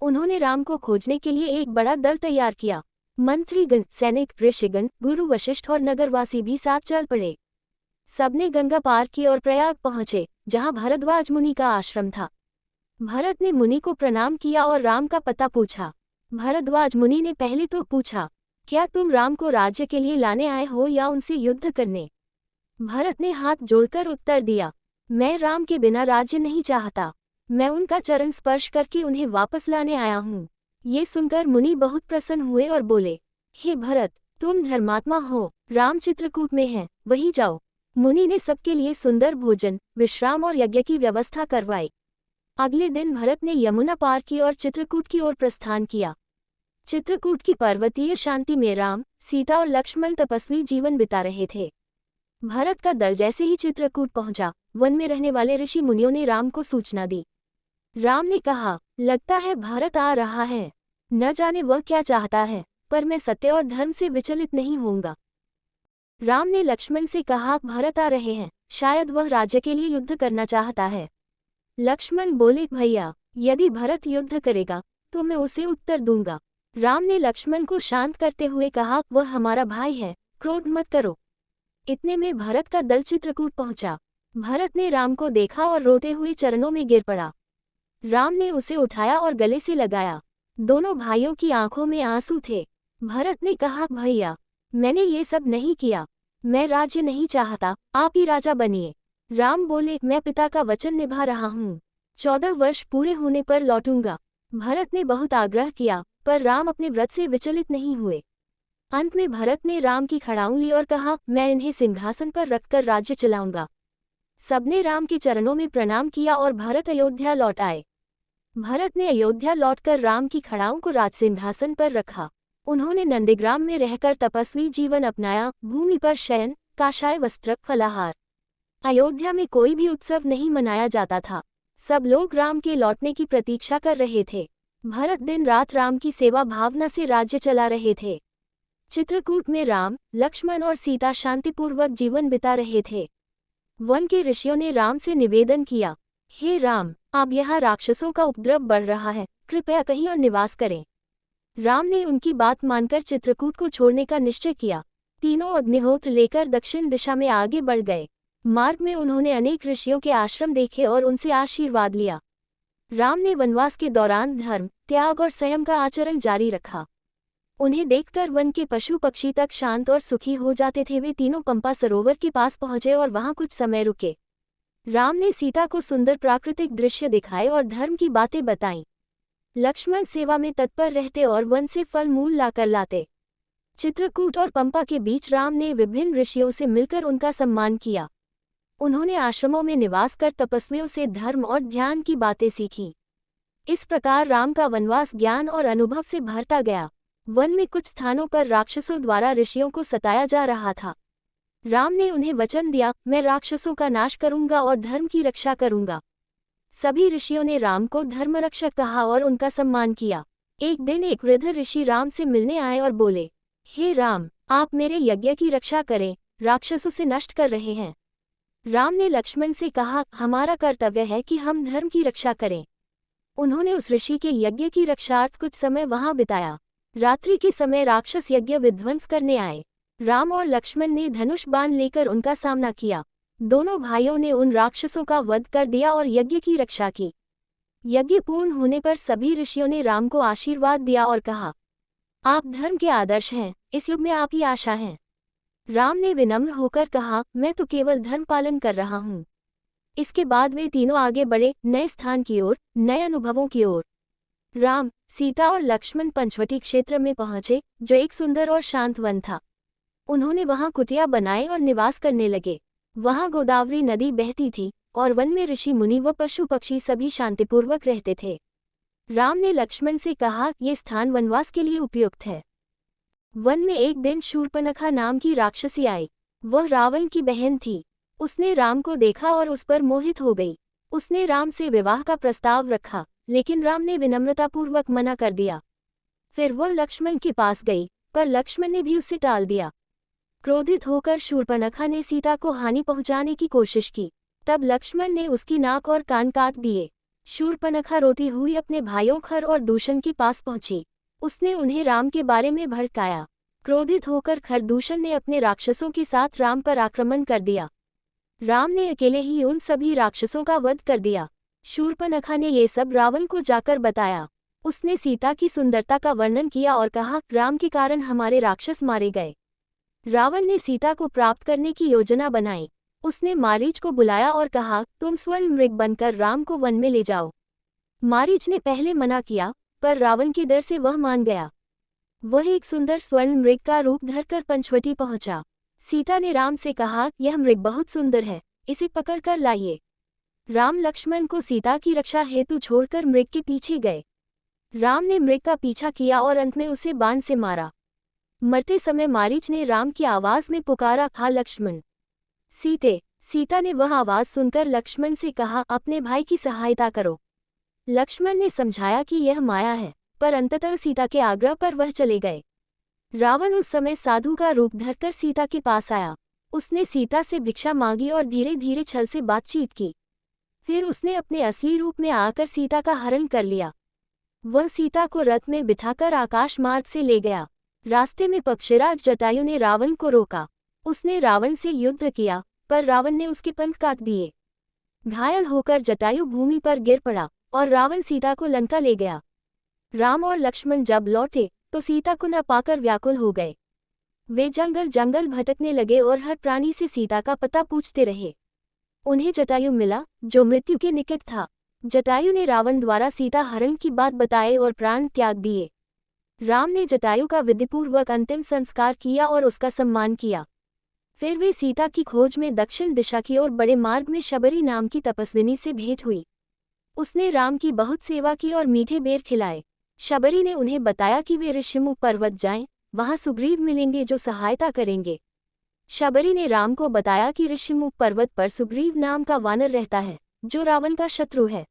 उन्होंने राम को खोजने के लिए एक बड़ा दल तैयार किया। मंत्रीगण, सैनिक, ऋषिगण, गुरु वशिष्ठ और नगरवासी भी साथ चल पड़े। सबने गंगा पार की और प्रयाग पहुंचे, जहां भरद्वाज मुनि का आश्रम था। भरत ने मुनि को प्रणाम किया और राम का पता पूछा। भरद्वाज मुनि ने पहले तो पूछा, क्या तुम राम को राज्य के लिए लाने आए हो या उनसे युद्ध करने? भरत ने हाथ जोड़कर उत्तर दिया, मैं राम के बिना राज्य नहीं चाहता। मैं उनका चरण स्पर्श करके उन्हें वापस लाने आया हूँ। ये सुनकर मुनि बहुत प्रसन्न हुए और बोले, हे भरत, तुम धर्मात्मा हो। राम चित्रकूट में हैं, वहीं जाओ। मुनि ने सबके लिए सुंदर भोजन, विश्राम और यज्ञ की व्यवस्था करवाई। अगले दिन भरत ने यमुना पार की और चित्रकूट की ओर प्रस्थान किया। चित्रकूट की पर्वतीय शांति में राम, सीता और लक्ष्मण तपस्वी जीवन बिता रहे थे। भरत का दल जैसे ही चित्रकूट पहुंचा, वन में रहने वाले ऋषि मुनियों ने राम को सूचना दी। राम ने कहा, लगता है भारत आ रहा है। न जाने वह क्या चाहता है, पर मैं सत्य और धर्म से विचलित नहीं होऊंगा। राम ने लक्ष्मण से कहा, भरत आ रहे हैं, शायद वह राज्य के लिए युद्ध करना चाहता है। लक्ष्मण बोले, भैया, यदि भरत युद्ध करेगा तो मैं उसे उत्तर दूंगा। राम ने लक्ष्मण को शांत करते हुए कहा, वह हमारा भाई है, क्रोध मत करो। इतने में भरत का दल चित्रकूट पहुंचा। भरत ने राम को देखा और रोते हुए चरणों में गिर पड़ा। राम ने उसे उठाया और गले से लगाया। दोनों भाइयों की आंखों में आंसू थे। भरत ने कहा, भैया, मैंने ये सब नहीं किया। मैं राज्य नहीं चाहता, आप ही राजा बनिए। राम बोले, मैं पिता का वचन निभा रहा हूँ। 14 वर्ष पूरे होने पर लौटूंगा। भरत ने बहुत आग्रह किया, पर राम अपने व्रत से विचलित नहीं हुए। अंत में भरत ने राम की खड़ाऊं ली और कहा, मैं इन्हें सिंहासन पर रखकर राज्य चलाऊंगा। सबने राम के चरणों में प्रणाम किया और भरत अयोध्या लौट आए। भरत ने अयोध्या लौटकर राम की खड़ाऊं को राज सिंहासन पर रखा। उन्होंने नंदीग्राम में रहकर तपस्वी जीवन अपनाया, भूमि पर शयन, काषाय वस्त्र, फलाहार। अयोध्या में कोई भी उत्सव नहीं मनाया जाता था। सब लोग राम के लौटने की प्रतीक्षा कर रहे थे। भरत दिन रात राम की सेवा भावना से राज्य चला रहे थे। चित्रकूट में राम, लक्ष्मण और सीता शांतिपूर्वक जीवन बिता रहे थे। वन के ऋषियों ने राम से निवेदन किया, हे राम, अब यहाँ राक्षसों का उपद्रव बढ़ रहा है, कृपया कहीं और निवास करें। राम ने उनकी बात मानकर चित्रकूट को छोड़ने का निश्चय किया। तीनों अग्निहोत्र लेकर दक्षिण दिशा में आगे बढ़ गए। मार्ग में उन्होंने अनेक ऋषियों के आश्रम देखे और उनसे आशीर्वाद लिया। राम ने वनवास के दौरान धर्म, त्याग और संयम का आचरण जारी रखा। उन्हें देखकर वन के पशु पक्षी तक शांत और सुखी हो जाते थे। वे तीनों पंपा सरोवर के पास पहुंचे और वहां कुछ समय रुके। राम ने सीता को सुंदर प्राकृतिक दृश्य दिखाए और धर्म की बातें बताईं। लक्ष्मण सेवा में तत्पर रहते और वन से फल मूल लाकर लाते। चित्रकूट और पंपा के बीच राम ने विभिन्न ऋषियों से मिलकर उनका सम्मान किया। उन्होंने आश्रमों में निवास कर तपस्वियों से धर्म और ध्यान की बातें सीखीं। इस प्रकार राम का वनवास ज्ञान और अनुभव से भरता गया। वन में कुछ स्थानों पर राक्षसों द्वारा ऋषियों को सताया जा रहा था। राम ने उन्हें वचन दिया, मैं राक्षसों का नाश करूंगा और धर्म की रक्षा करूंगा। सभी ऋषियों ने राम को धर्मरक्षक कहा और उनका सम्मान किया। एक दिन एक वृद्ध ऋषि राम से मिलने आए और बोले, हे राम, आप मेरे यज्ञ की रक्षा करें। राक्षसों से नष्ट कर रहे हैं। राम ने लक्ष्मण से कहा, हमारा कर्तव्य है कि हम धर्म की रक्षा करें। उन्होंने उस ऋषि के यज्ञ की रक्षार्थ कुछ समय वहां बिताया। रात्रि के समय राक्षस यज्ञ विध्वंस करने आए। राम और लक्ष्मण ने धनुष बाण लेकर उनका सामना किया। दोनों भाइयों ने उन राक्षसों का वध कर दिया और यज्ञ की रक्षा की। यज्ञ पूर्ण होने पर सभी ऋषियों ने राम को आशीर्वाद दिया और कहा, आप धर्म के आदर्श हैं, इस युग में आप ही आशा हैं। राम ने विनम्र होकर कहा, मैं तो केवल धर्म पालन कर रहा हूँ। इसके बाद वे तीनों आगे बढ़े, नए स्थान की ओर, नए अनुभवों की ओर। राम, सीता और लक्ष्मण पंचवटी क्षेत्र में पहुंचे, जो एक सुंदर और शांत वन था। उन्होंने वहां कुटिया बनाए और निवास करने लगे। वहां गोदावरी नदी बहती थी और वन में ऋषि मुनि व पशु पक्षी सभी शांतिपूर्वक रहते थे। राम ने लक्ष्मण से कहा, ये स्थान वनवास के लिए उपयुक्त है। वन में एक दिन शूर्पणखा नाम की राक्षसी आई। वह रावण की बहन थी। उसने राम को देखा और उस पर मोहित हो गई। उसने राम से विवाह का प्रस्ताव रखा, लेकिन राम ने विनम्रतापूर्वक मना कर दिया। फिर वह लक्ष्मण के पास गई, पर लक्ष्मण ने भी उसे टाल दिया। क्रोधित होकर शूर्पणखा ने सीता को हानि पहुंचाने की कोशिश की। तब लक्ष्मण ने उसकी नाक और कान काट दिए। शूर्पणखा रोती हुई अपने भाइयों खर और दूषण के पास पहुंची। उसने उन्हें राम के बारे में भड़काया। क्रोधित होकर खरदूषण ने अपने राक्षसों के साथ राम पर आक्रमण कर दिया। राम ने अकेले ही उन सभी राक्षसों का वध कर दिया। शूर्पणखा ने ये सब रावण को जाकर बताया। उसने सीता की सुंदरता का वर्णन किया और कहा, राम के कारण हमारे राक्षस मारे गए। रावण ने सीता को प्राप्त करने की योजना बनाई। उसने मारीच को बुलाया और कहा, तुम स्वर्ण मृग बनकर राम को वन में ले जाओ। मारीच ने पहले मना किया, पर रावण के डर से वह मान गया। वह एक सुंदर स्वर्ण मृग का रूप धरकर पंचवटी पहुंचा। सीता ने राम से कहा, यह मृग बहुत सुंदर है, इसे पकड़कर लाइए। राम लक्ष्मण को सीता की रक्षा हेतु छोड़कर मृग के पीछे गए। राम ने मृग का पीछा किया और अंत में उसे बाण से मारा। मरते समय मारीच ने राम की आवाज में पुकारा, हा लक्ष्मण सीते। सीता ने वह आवाज सुनकर लक्ष्मण से कहा, अपने भाई की सहायता करो। लक्ष्मण ने समझाया कि यह माया है, पर अंततः सीता के आग्रह पर वह चले गए। रावण उस समय साधु का रूप धरकर सीता के पास आया। उसने सीता से भिक्षा मांगी और धीरे धीरे छल से बातचीत की। फिर उसने अपने असली रूप में आकर सीता का हरण कर लिया। वह सीता को रथ में बिठाकर आकाश मार्ग से ले गया। रास्ते में पक्षीराज जटायु ने रावण को रोका। उसने रावण से युद्ध किया, पर रावण ने उसके पंख काट दिए। घायल होकर जटायु भूमि पर गिर पड़ा और रावण सीता को लंका ले गया। राम और लक्ष्मण जब लौटे तो सीता को न पाकर व्याकुल हो गए। वे जंगल जंगल भटकने लगे और हर प्राणी से सीता का पता पूछते रहे। उन्हें जटायु मिला, जो मृत्यु के निकट था। जटायु ने रावण द्वारा सीता हरण की बात बताई और प्राण त्याग दिए। राम ने जटायु का विधिपूर्वक अंतिम संस्कार किया और उसका सम्मान किया। फिर वे सीता की खोज में दक्षिण दिशा की ओर बड़े मार्ग में शबरी नाम की तपस्विनी से भेंट हुई। उसने राम की बहुत सेवा की और मीठे बेर खिलाए। शबरी ने उन्हें बताया कि वे ऋषिमुख पर्वत जाएं, वहां सुग्रीव मिलेंगे जो सहायता करेंगे। शबरी ने राम को बताया कि ऋषिमुख पर्वत पर सुग्रीव नाम का वानर रहता है, जो रावण का शत्रु है।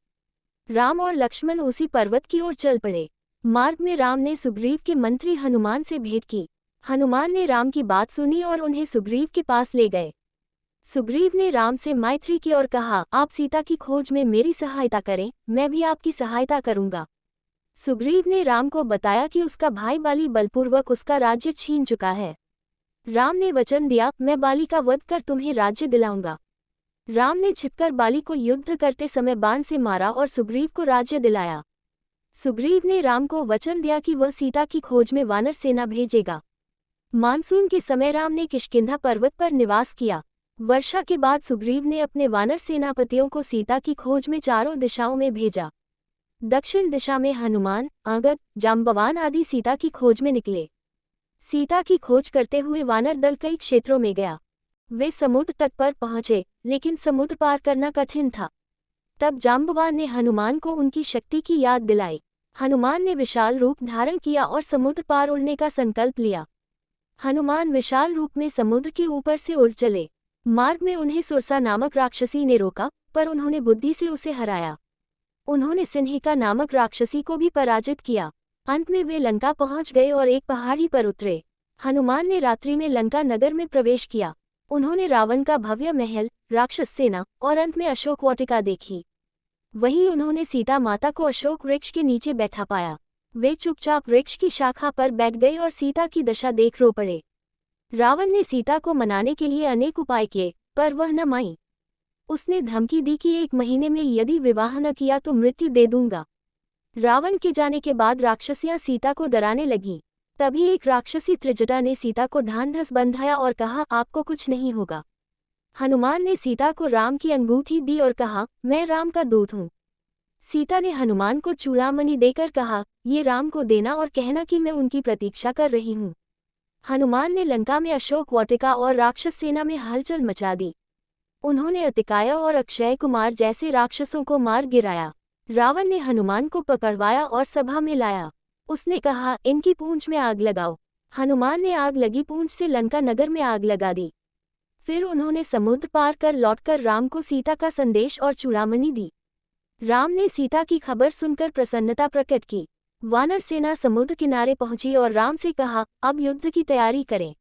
राम और लक्ष्मण उसी पर्वत की ओर चल पड़े। मार्ग में राम ने सुग्रीव के मंत्री हनुमान से भेंट की। हनुमान ने राम की बात सुनी और उन्हें सुग्रीव के पास ले गए। सुग्रीव ने राम से मैत्री की और कहा, आप सीता की खोज में मेरी सहायता करें, मैं भी आपकी सहायता करूंगा। सुग्रीव ने राम को बताया कि उसका भाई बाली बलपूर्वक उसका राज्य छीन चुका है। राम ने वचन दिया, मैं बाली का वध कर तुम्हें राज्य दिलाऊंगा। राम ने छिपकर बाली को युद्ध करते समय बाण से मारा और सुग्रीव को राज्य दिलाया। सुग्रीव ने राम को वचन दिया कि वह सीता की खोज में वानर सेना भेजेगा। मानसून के समय राम ने किष्किंधा पर्वत पर निवास किया। वर्षा के बाद सुग्रीव ने अपने वानर सेनापतियों को सीता की खोज में चारों दिशाओं में भेजा। दक्षिण दिशा में हनुमान, अंगद, जाम्बवान आदि सीता की खोज में निकले। सीता की खोज करते हुए वानर दल कई क्षेत्रों में गया। वे समुद्र तट पर पहुंचे, लेकिन समुद्र पार करना कठिन था। तब जाम्बवान ने हनुमान को उनकी शक्ति की याद दिलाई। हनुमान ने विशाल रूप धारण किया और समुद्र पार उड़ने का संकल्प लिया। हनुमान विशाल रूप में समुद्र के ऊपर से उड़ चले। मार्ग में उन्हें सुरसा नामक राक्षसी ने रोका, पर उन्होंने बुद्धि से उसे हराया। उन्होंने सिन्हिका नामक राक्षसी को भी पराजित किया। अंत में वे लंका पहुंच गए और एक पहाड़ी पर उतरे। हनुमान ने रात्रि में लंका नगर में प्रवेश किया। उन्होंने रावण का भव्य महल, राक्षस सेना और अंत में अशोक वाटिका देखी। वहीं उन्होंने सीता माता को अशोक वृक्ष के नीचे बैठा पाया। वे चुपचाप वृक्ष की शाखा पर बैठ गए और सीता की दशा देख रो पड़े। रावण ने सीता को मनाने के लिए अनेक उपाय किए, पर वह न मानी। उसने धमकी दी कि 1 महीने में यदि विवाह न किया तो मृत्यु दे दूंगा। रावण के जाने के बाद राक्षसियां सीता को डराने लगीं। तभी एक राक्षसी त्रिजटा ने सीता को ढांढस बंधाया और कहा, आपको कुछ नहीं होगा। हनुमान ने सीता को राम की अंगूठी दी और कहा, मैं राम का दूत हूँ। सीता ने हनुमान को चूड़ामणि देकर कहा, ये राम को देना और कहना कि मैं उनकी प्रतीक्षा कर रही हूँ। हनुमान ने लंका में अशोक वाटिका और राक्षस सेना में हलचल मचा दी। उन्होंने अतिकाय और अक्षय कुमार जैसे राक्षसों को मार गिराया। रावण ने हनुमान को पकड़वाया और सभा में लाया। उसने कहा, इनकी पूंछ में आग लगाओ। हनुमान ने आग लगी पूंछ से लंका नगर में आग लगा दी। फिर उन्होंने समुद्र पार कर लौटकर राम को सीता का संदेश और चूड़ामणि दी। राम ने सीता की खबर सुनकर प्रसन्नता प्रकट की। वानर सेना समुद्र किनारे पहुंची और राम से कहा, अब युद्ध की तैयारी करें।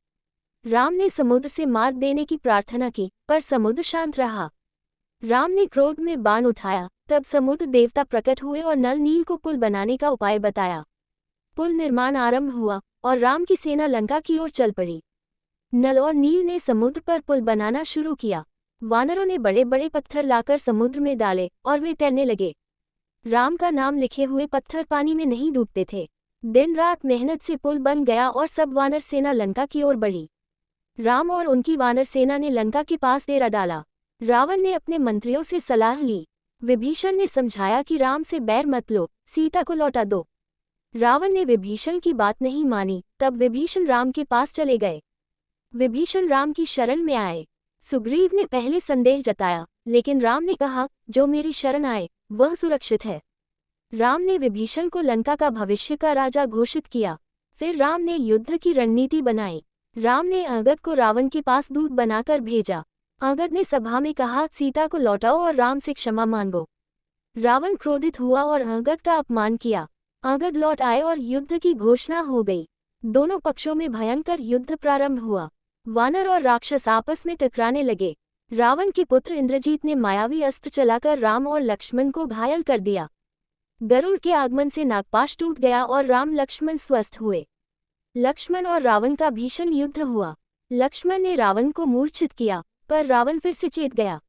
राम ने समुद्र से मार देने की प्रार्थना की, पर समुद्र शांत रहा। राम ने क्रोध में बाण उठाया, तब समुद्र देवता प्रकट हुए और नल नील को पुल बनाने का उपाय बताया। पुल निर्माण आरंभ हुआ और राम की सेना लंका की ओर चल पड़ी। नल और नील ने समुद्र पर पुल बनाना शुरू किया। वानरों ने बड़े बड़े पत्थर लाकर समुद्र में डाले और वे तैरने लगे। राम का नाम लिखे हुए पत्थर पानी में नहीं डूबते थे। दिन रात मेहनत से पुल बन गया और सब वानर सेना लंका की ओर बढ़ी। राम और उनकी वानर सेना ने लंका के पास डेरा डाला। रावण ने अपने मंत्रियों से सलाह ली। विभीषण ने समझाया कि राम से बैर मत लो, सीता को लौटा दो। रावण ने विभीषण की बात नहीं मानी। तब विभीषण राम के पास चले गए। विभीषण राम की शरण में आए। सुग्रीव ने पहले संदेह जताया, लेकिन राम ने कहा, जो मेरी शरण आए वह सुरक्षित है। राम ने विभीषण को लंका का भविष्य का राजा घोषित किया। फिर राम ने युद्ध की रणनीति बनाई। राम ने अंगद को रावण के पास दूत बनाकर भेजा। अंगद ने सभा में कहा, सीता को लौटाओ और राम से क्षमा मांगो। रावण क्रोधित हुआ और अंगद का अपमान किया। अंगद लौट आए और युद्ध की घोषणा हो गई। दोनों पक्षों में भयंकर युद्ध प्रारंभ हुआ। वानर और राक्षस आपस में टकराने लगे। रावण के पुत्र इंद्रजीत ने मायावी अस्त्र चलाकर राम और लक्ष्मण को घायल कर दिया। गरुड़ के आगमन से नागपाश टूट गया और राम लक्ष्मण स्वस्थ हुए। लक्ष्मण और रावण का भीषण युद्ध हुआ। लक्ष्मण ने रावण को मूर्छित किया, पर रावण फिर से चेत गया।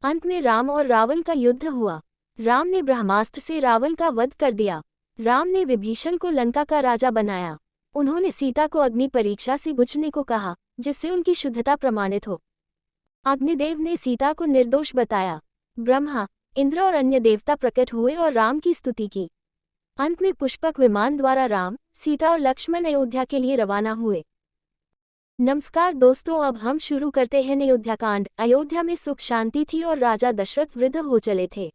अंत में राम और रावण का युद्ध हुआ। राम ने ब्रह्मास्त्र से रावण का वध कर दिया। राम ने विभीषण को लंका का राजा बनाया। उन्होंने सीता को अग्नि परीक्षा से बुझने को कहा, जिससे उनकी शुद्धता प्रमाणित हो। अग्निदेव ने सीता को निर्दोष बताया। ब्रह्मा, इंद्र और अन्य देवता प्रकट हुए और राम की स्तुति की। अंत में पुष्पक विमान द्वारा राम, सीता और लक्ष्मण अयोध्या के लिए रवाना हुए। नमस्कार दोस्तों, अब हम शुरू करते हैं अयोध्या कांड। अयोध्या में सुख शांति थी और राजा दशरथ वृद्ध हो चले थे।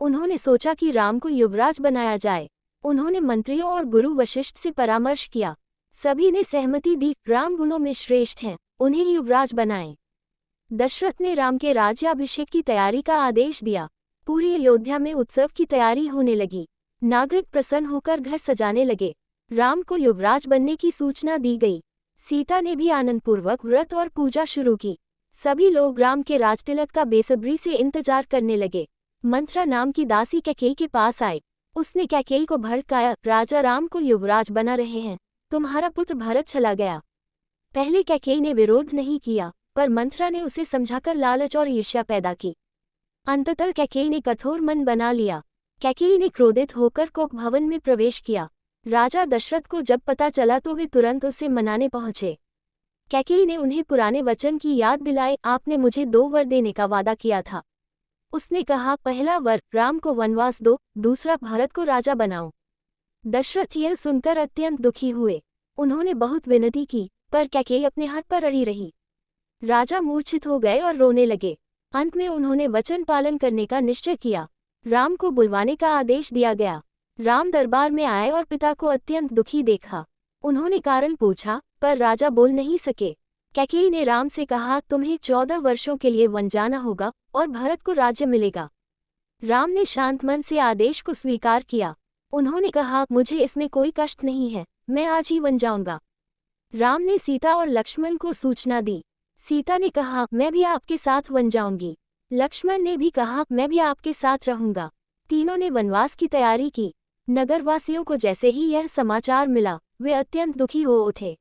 उन्होंने सोचा कि राम को युवराज बनाया जाए। उन्होंने मंत्रियों और गुरु वशिष्ठ से परामर्श किया। सभी ने सहमति दी, राम गुणों में श्रेष्ठ हैं, उन्हें युवराज बनाएं। दशरथ ने राम के राज्याभिषेक की तैयारी का आदेश दिया। पूरी अयोध्या में उत्सव की तैयारी होने लगी। नागरिक प्रसन्न होकर घर सजाने लगे। राम को युवराज बनने की सूचना दी गई। सीता ने भी आनंदपूर्वक व्रत और पूजा शुरू की। सभी लोग राम के राजतिलक का बेसब्री से इंतजार करने लगे। मंथरा नाम की दासी कैकेयी के पास आई। उसने कैकेयी को भड़काया, राजा राम को युवराज बना रहे हैं, तुम्हारा पुत्र भरत चला गया। पहले कैकेयी ने विरोध नहीं किया, पर मंथरा ने उसे समझाकर लालच और ईर्ष्या पैदा की। अंततः कैकेयी ने कठोर मन बना लिया। कैकेयी ने क्रोधित होकर कोप भवन में प्रवेश किया। राजा दशरथ को जब पता चला तो वे तुरंत उसे मनाने पहुंचे। कैकेयी ने उन्हें पुराने वचन की याद दिलाई, आपने मुझे 2 वर देने का वादा किया था। उसने कहा, पहला वर, राम को वनवास दो, दूसरा, भरत को राजा बनाओ। दशरथ यह सुनकर अत्यंत दुखी हुए। उन्होंने बहुत विनती की, पर कैकेयी अपने हाथ पर अड़ी रही। राजा मूर्छित हो गए और रोने लगे। अंत में उन्होंने वचन पालन करने का निश्चय किया। राम को बुलवाने का आदेश दिया गया। राम दरबार में आए और पिता को अत्यंत दुखी देखा। उन्होंने कारण पूछा, पर राजा बोल नहीं सके। कैकेयी ने राम से कहा, तुम्हें 14 वर्षों के लिए वन जाना होगा और भरत को राज्य मिलेगा। राम ने शांत मन से आदेश को स्वीकार किया। उन्होंने कहा, मुझे इसमें कोई कष्ट नहीं है, मैं आज ही वन जाऊंगा। राम ने सीता और लक्ष्मण को सूचना दी। सीता ने कहा, मैं भी आपके साथ वन जाऊंगी। लक्ष्मण ने भी कहा, मैं भी आपके साथ रहूंगा। तीनों ने वनवास की तैयारी की। नगरवासियों को जैसे ही यह समाचार मिला, वे अत्यंत दुखी हो उठे।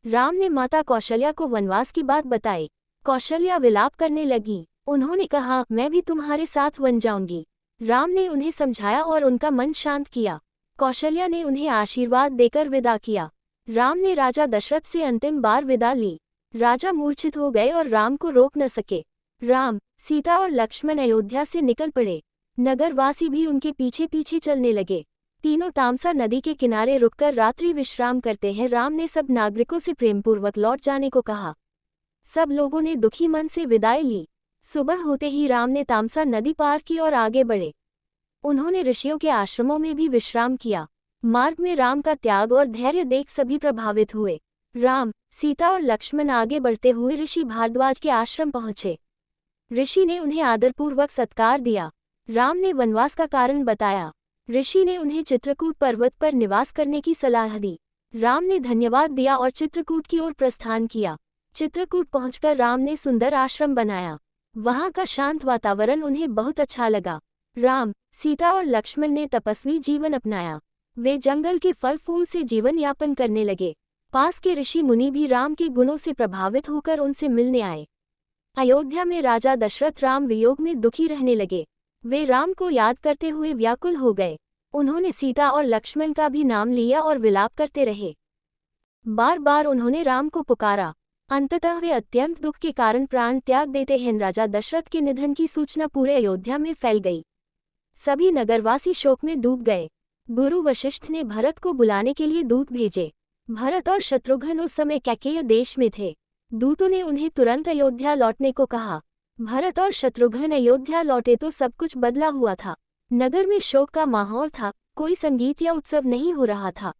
राम ने माता कौशल्या को वनवास की बात बताई। कौशल्या विलाप करने लगी। उन्होंने कहा, मैं भी तुम्हारे साथ वन जाऊंगी। राम ने उन्हें समझाया और उनका मन शांत किया। कौशल्या ने उन्हें आशीर्वाद देकर विदा किया। राम ने राजा दशरथ से अंतिम बार विदा ली। राजा मूर्छित हो गए और राम को रोक न सके। राम, सीता और लक्ष्मण अयोध्या से निकल पड़े। नगरवासी भी उनके पीछे पीछे चलने लगे। तीनों तामसा नदी के किनारे रुककर रात्रि विश्राम करते हैं। राम ने सब नागरिकों से प्रेमपूर्वक लौट जाने को कहा। सब लोगों ने दुखी मन से विदाई ली। सुबह होते ही राम ने तामसा नदी पार की और आगे बढ़े। उन्होंने ऋषियों के आश्रमों में भी विश्राम किया। मार्ग में राम का त्याग और धैर्य देख सभी प्रभावित हुए। राम, सीता और लक्ष्मण आगे बढ़ते हुए ऋषि भारद्वाज के आश्रम पहुंचे। ऋषि ने उन्हें आदरपूर्वक सत्कार दिया। राम ने वनवास का कारण बताया। ऋषि ने उन्हें चित्रकूट पर्वत पर निवास करने की सलाह दी। राम ने धन्यवाद दिया और चित्रकूट की ओर प्रस्थान किया। चित्रकूट पहुंचकर राम ने सुंदर आश्रम बनाया। वहां का शांत वातावरण उन्हें बहुत अच्छा लगा। राम, सीता और लक्ष्मण ने तपस्वी जीवन अपनाया। वे जंगल के फल फूल से जीवन यापन करने लगे। पास के ऋषि मुनि भी राम के गुणों से प्रभावित होकर उनसे मिलने आए। अयोध्या में राजा दशरथ राम वियोग में दुखी रहने लगे। वे राम को याद करते हुए व्याकुल हो गए। उन्होंने सीता और लक्ष्मण का भी नाम लिया और विलाप करते रहे। बार बार उन्होंने राम को पुकारा। अंततः वे अत्यंत दुख के कारण प्राण त्याग देते हैं। राजा दशरथ के निधन की सूचना पूरे अयोध्या में फैल गई। सभी नगरवासी शोक में डूब गए। गुरु वशिष्ठ ने भरत को बुलाने के लिए दूत भेजे। भरत और शत्रुघ्न उस समय कैकेय देश में थे। दूतों ने उन्हें तुरंत अयोध्या लौटने को कहा। भरत और शत्रुघ्न अयोध्या लौटे तो सब कुछ बदला हुआ था। नगर में शोक का माहौल था। कोई संगीत या उत्सव नहीं हो रहा था।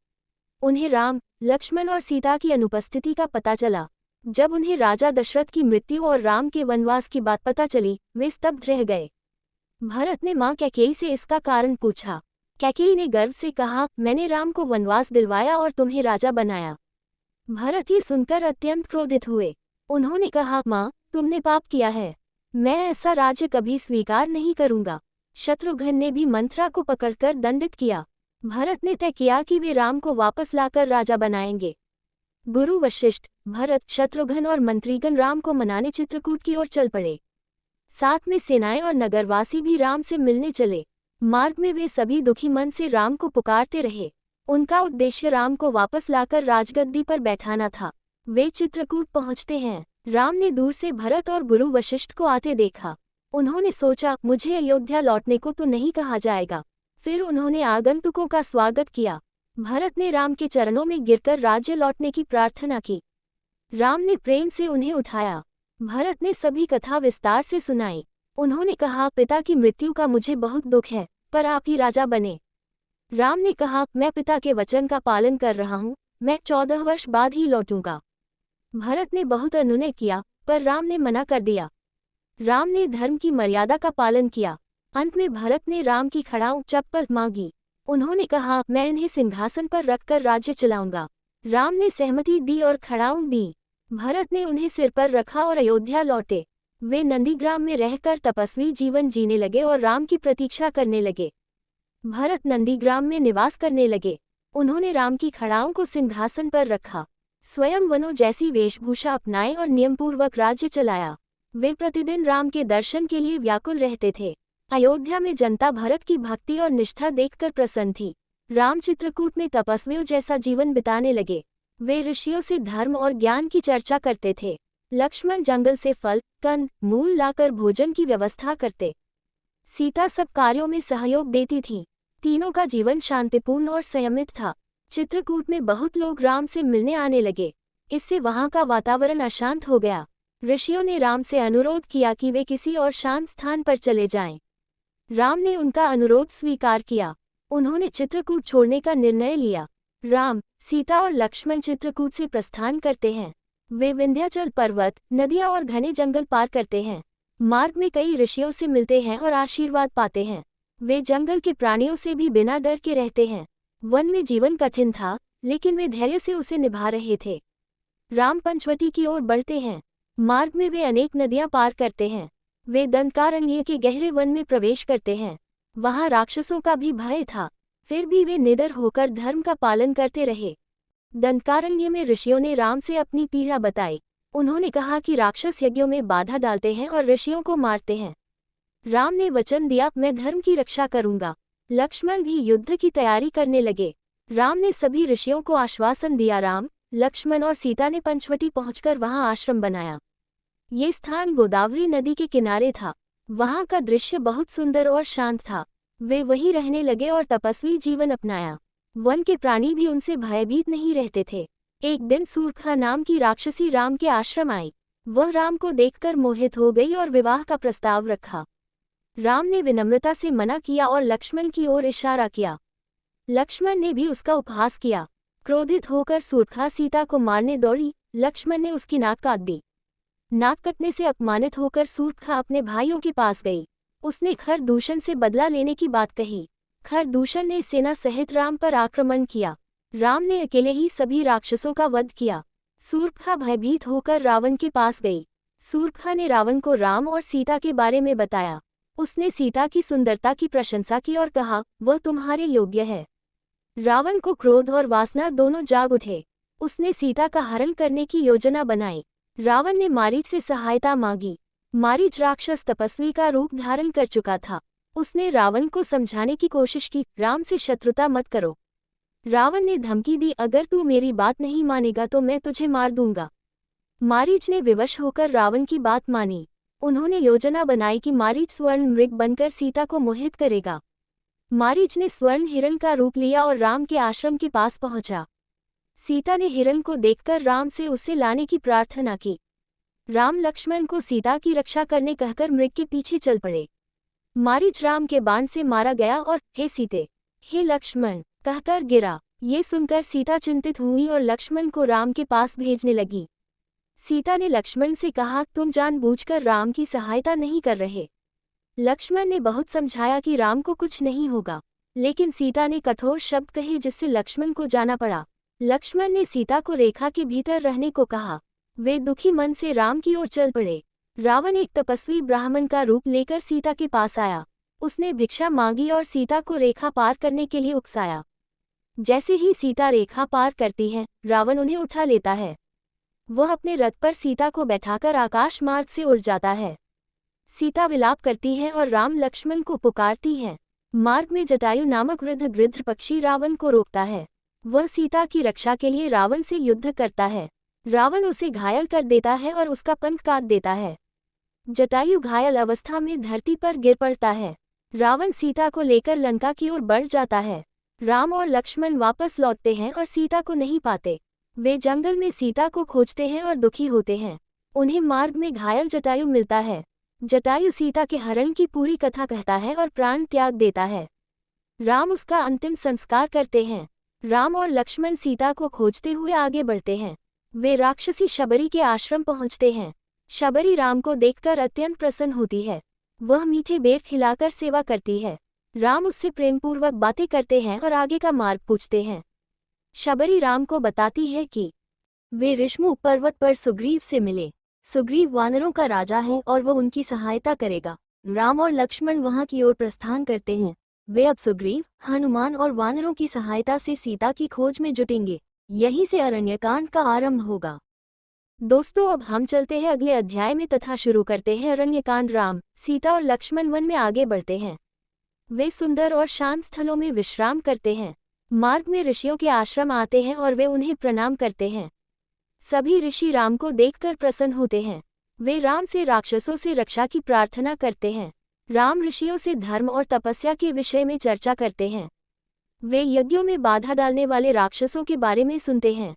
उन्हें राम, लक्ष्मण और सीता की अनुपस्थिति का पता चला। जब उन्हें राजा दशरथ की मृत्यु और राम के वनवास की बात पता चली, वे स्तब्ध रह गए। भरत ने मां कैकेयी से इसका कारण पूछा। कैकेयी ने गर्व से कहा, मैंने राम को वनवास दिलवाया और तुम्हें राजा बनाया। भरत ये सुनकर अत्यंत क्रोधित हुए। उन्होंने कहा, मां, तुमने पाप किया है। मैं ऐसा राज्य कभी स्वीकार नहीं करूंगा। शत्रुघ्न ने भी मंथरा को पकड़कर दंडित किया। भरत ने तय किया कि वे राम को वापस लाकर राजा बनाएंगे। गुरु वशिष्ठ, भरत, शत्रुघ्न और मंत्रीगण राम को मनाने चित्रकूट की ओर चल पड़े। साथ में सेनाएं और नगरवासी भी राम से मिलने चले। मार्ग में वे सभी दुखी मन से राम को पुकारते रहे। उनका उद्देश्य राम को वापस लाकर राजगद्दी पर बैठाना था। वे चित्रकूट पहुंचते हैं। राम ने दूर से भरत और गुरु वशिष्ठ को आते देखा। उन्होंने सोचा, मुझे अयोध्या लौटने को तो नहीं कहा जाएगा। फिर उन्होंने आगंतुकों का स्वागत किया। भरत ने राम के चरणों में गिरकर राज्य लौटने की प्रार्थना की। राम ने प्रेम से उन्हें उठाया। भरत ने सभी कथा विस्तार से सुनाई। उन्होंने कहा, पिता की मृत्यु का मुझे बहुत दुख है, पर आप ही राजा बने। राम ने कहा, मैं पिता के वचन का पालन कर रहा हूँ। मैं 14 वर्ष बाद ही लौटूंगा। भरत ने बहुत अनुनय किया, पर राम ने मना कर दिया। राम ने धर्म की मर्यादा का पालन किया। अंत में भरत ने राम की खड़ाऊ चप्पल मांगी। उन्होंने कहा, मैं इन्हें सिंहासन पर रखकर राज्य चलाऊंगा। राम ने सहमति दी और खड़ाऊ दी। भरत ने उन्हें सिर पर रखा और अयोध्या लौटे। वे नंदीग्राम में रहकर तपस्वी जीवन जीने लगे और राम की प्रतीक्षा करने लगे। भरत नंदीग्राम में निवास करने लगे। उन्होंने राम की खड़ाओं को सिंहासन पर रखा, स्वयं वनों जैसी वेशभूषा अपनाए और नियमपूर्वक राज्य चलाया। वे प्रतिदिन राम के दर्शन के लिए व्याकुल रहते थे। अयोध्या में जनता भरत की भक्ति और निष्ठा देखकर प्रसन्न थी। राम चित्रकूट में तपस्वियों जैसा जीवन बिताने लगे। वे ऋषियों से धर्म और ज्ञान की चर्चा करते थे। लक्ष्मण जंगल से फल, कंद, मूल लाकर भोजन की व्यवस्था करते। सीता सब कार्यों में सहयोग देती थी। तीनों का जीवन शांतिपूर्ण और संयमित था। चित्रकूट में बहुत लोग राम से मिलने आने लगे। इससे वहां का वातावरण अशांत हो गया। ऋषियों ने राम से अनुरोध किया कि वे किसी और शांत स्थान पर चले जाएं। राम ने उनका अनुरोध स्वीकार किया। उन्होंने चित्रकूट छोड़ने का निर्णय लिया। राम, सीता और लक्ष्मण चित्रकूट से प्रस्थान करते हैं। वे विंध्याचल पर्वत, नदियां और घने जंगल पार करते हैं। मार्ग में कई ऋषियों से मिलते हैं और आशीर्वाद पाते हैं। वे जंगल के प्राणियों से भी बिना डर के रहते हैं। वन में जीवन कठिन था, लेकिन वे धैर्य से उसे निभा रहे थे। राम पंचवटी की ओर बढ़ते हैं। मार्ग में वे अनेक नदियां पार करते हैं। वे दंडकारण्य के गहरे वन में प्रवेश करते हैं। वहां राक्षसों का भी भय था, फिर भी वे निडर होकर धर्म का पालन करते रहे। दंडकारण्य में ऋषियों ने राम से अपनी पीड़ा बताई। उन्होंने कहा कि राक्षस यज्ञों में बाधा डालते हैं और ऋषियों को मारते हैं। राम ने वचन दिया, मैं धर्म की रक्षा करूंगा। लक्ष्मण भी युद्ध की तैयारी करने लगे। राम ने सभी ऋषियों को आश्वासन दिया। राम, लक्ष्मण और सीता ने पंचवटी पहुंचकर वहां आश्रम बनाया। ये स्थान गोदावरी नदी के किनारे था। वहां का दृश्य बहुत सुंदर और शांत था। वे वहीं रहने लगे और तपस्वी जीवन अपनाया। वन के प्राणी भी उनसे भयभीत नहीं रहते थे। एक दिन सूर्पखा नाम की राक्षसी राम के आश्रम आई। वह राम को देखकर मोहित हो गई और विवाह का प्रस्ताव रखा। राम ने विनम्रता से मना किया और लक्ष्मण की ओर इशारा किया। लक्ष्मण ने भी उसका उपहास किया। क्रोधित होकर सूर्पखा सीता को मारने दौड़ी। लक्ष्मण ने उसकी नाक काट दी। नाक कटने से अपमानित होकर सूर्पखा अपने भाइयों के पास गई। उसने खरदूषण से बदला लेने की बात कही। खरदूषण ने सेना सहित राम पर आक्रमण किया। राम ने अकेले ही सभी राक्षसों का वध किया। सूर्पखा भयभीत होकर रावण के पास गई। सूर्पखा ने रावण को राम और सीता के बारे में बताया। उसने सीता की सुंदरता की प्रशंसा की और कहा, वह तुम्हारे योग्य है। रावण को क्रोध और वासना दोनों जाग उठे। उसने सीता का हरण करने की योजना बनाई। रावण ने मारीच से सहायता मांगी। मारीच राक्षस तपस्वी का रूप धारण कर चुका था। उसने रावण को समझाने की कोशिश की, राम से शत्रुता मत करो। रावण ने धमकी दी, अगर तू मेरी बात नहीं मानेगा तो मैं तुझे मार दूंगा। मारीच ने विवश होकर रावण की बात मानी। उन्होंने योजना बनाई कि मारीच स्वर्ण मृग बनकर सीता को मोहित करेगा। मारीच ने स्वर्ण हिरण का रूप लिया और राम के आश्रम के पास पहुंचा। सीता ने हिरण को देखकर राम से उसे लाने की प्रार्थना की। राम लक्ष्मण को सीता की रक्षा करने कहकर मृग के पीछे चल पड़े। मारीच राम के बाण से मारा गया और हे सीते, हे लक्ष्मण कहकर गिरा। ये सुनकर सीता चिंतित हुई और लक्ष्मण को राम के पास भेजने लगी। सीता ने लक्ष्मण से कहा, तुम जानबूझकर राम की सहायता नहीं कर रहे। लक्ष्मण ने बहुत समझाया कि राम को कुछ नहीं होगा, लेकिन सीता ने कठोर शब्द कहे जिससे लक्ष्मण को जाना पड़ा। लक्ष्मण ने सीता को रेखा के भीतर रहने को कहा। वे दुखी मन से राम की ओर चल पड़े। रावण एक तपस्वी ब्राह्मण का रूप लेकर सीता के पास आया। उसने भिक्षा मांगी और सीता को रेखा पार करने के लिए उकसाया। जैसे ही सीता रेखा पार करती है, रावण उन्हें उठा लेता है। वह अपने रथ पर सीता को बैठाकर आकाश मार्ग से उड़ जाता है। सीता विलाप करती है और राम लक्ष्मण को पुकारती है। मार्ग में जटायु नामक वृद्ध गृध्र पक्षी रावण को रोकता है। वह सीता की रक्षा के लिए रावण से युद्ध करता है। रावण उसे घायल कर देता है और उसका पंख काट देता है। जटायु घायल अवस्था में धरती पर गिर पड़ता है। रावण सीता को लेकर लंका की ओर बढ़ जाता है। राम और लक्ष्मण वापस लौटते हैं और सीता को नहीं पाते। वे जंगल में सीता को खोजते हैं और दुखी होते हैं। उन्हें मार्ग में घायल जटायु मिलता है। जटायु सीता के हरण की पूरी कथा कहता है और प्राण त्याग देता है। राम उसका अंतिम संस्कार करते हैं। राम और लक्ष्मण सीता को खोजते हुए आगे बढ़ते हैं। वे राक्षसी शबरी के आश्रम पहुंचते हैं। शबरी राम को देखकर अत्यंत प्रसन्न होती है। वह मीठे बेर खिलाकर सेवा करती है। राम उससे प्रेमपूर्वक बातें करते हैं और आगे का मार्ग पूछते हैं। शबरी राम को बताती है कि वे ऋष्मुख पर्वत पर सुग्रीव से मिले। सुग्रीव वानरों का राजा है और वह उनकी सहायता करेगा। राम और लक्ष्मण वहां की ओर प्रस्थान करते हैं। वे अब सुग्रीव, हनुमान और वानरों की सहायता से सीता की खोज में जुटेंगे। यहीं से अरण्यकांड का आरंभ होगा। दोस्तों, अब हम चलते हैं अगले अध्याय में तथा शुरू करते हैं अरण्यकांड। राम, सीता और लक्ष्मण वन में आगे बढ़ते हैं। वे सुंदर और शांत स्थलों में विश्राम करते हैं। मार्ग में ऋषियों के आश्रम आते हैं और वे उन्हें प्रणाम करते हैं। सभी ऋषि राम को देखकर प्रसन्न होते हैं। वे राम से राक्षसों से रक्षा की प्रार्थना करते हैं। राम ऋषियों से धर्म और तपस्या के विषय में चर्चा करते हैं। वे यज्ञों में बाधा डालने वाले राक्षसों के बारे में सुनते हैं।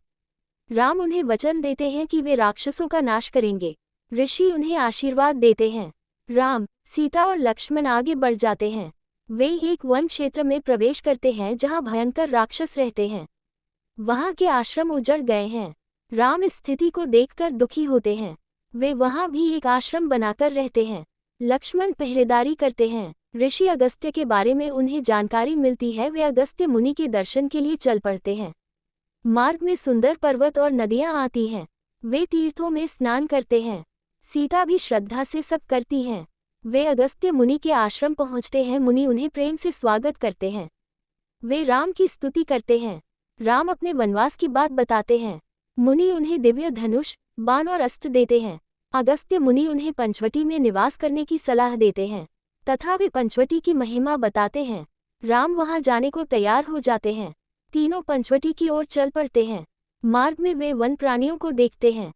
राम उन्हें वचन देते हैं कि वे राक्षसों का नाश करेंगे। ऋषि उन्हें आशीर्वाद देते हैं। राम, सीता और लक्ष्मण आगे बढ़ जाते हैं। वे एक वन क्षेत्र में प्रवेश करते हैं जहां भयंकर राक्षस रहते हैं। वहां के आश्रम उजड़ गए हैं। राम इस स्थिति को देखकर दुखी होते हैं। वे वहां भी एक आश्रम बनाकर रहते हैं। लक्ष्मण पहरेदारी करते हैं। ऋषि अगस्त्य के बारे में उन्हें जानकारी मिलती है। वे अगस्त्य मुनि के दर्शन के लिए चल पड़ते हैं। मार्ग में सुंदर पर्वत और नदियां आती हैं। वे तीर्थों में स्नान करते हैं। सीता भी श्रद्धा से सब करती हैं। वे अगस्त्य मुनि के आश्रम पहुँचते हैं। मुनि उन्हें प्रेम से स्वागत करते हैं। वे राम की स्तुति करते हैं। राम अपने वनवास की बात बताते हैं। मुनि उन्हें दिव्य धनुष, बाण और अस्त्र देते हैं। अगस्त्य मुनि उन्हें पंचवटी में निवास करने की सलाह देते हैं तथा वे पंचवटी की महिमा बताते हैं। राम वहां जाने को तैयार हो जाते हैं। तीनों पंचवटी की ओर चल पड़ते हैं। मार्ग में वे वन प्राणियों को देखते हैं।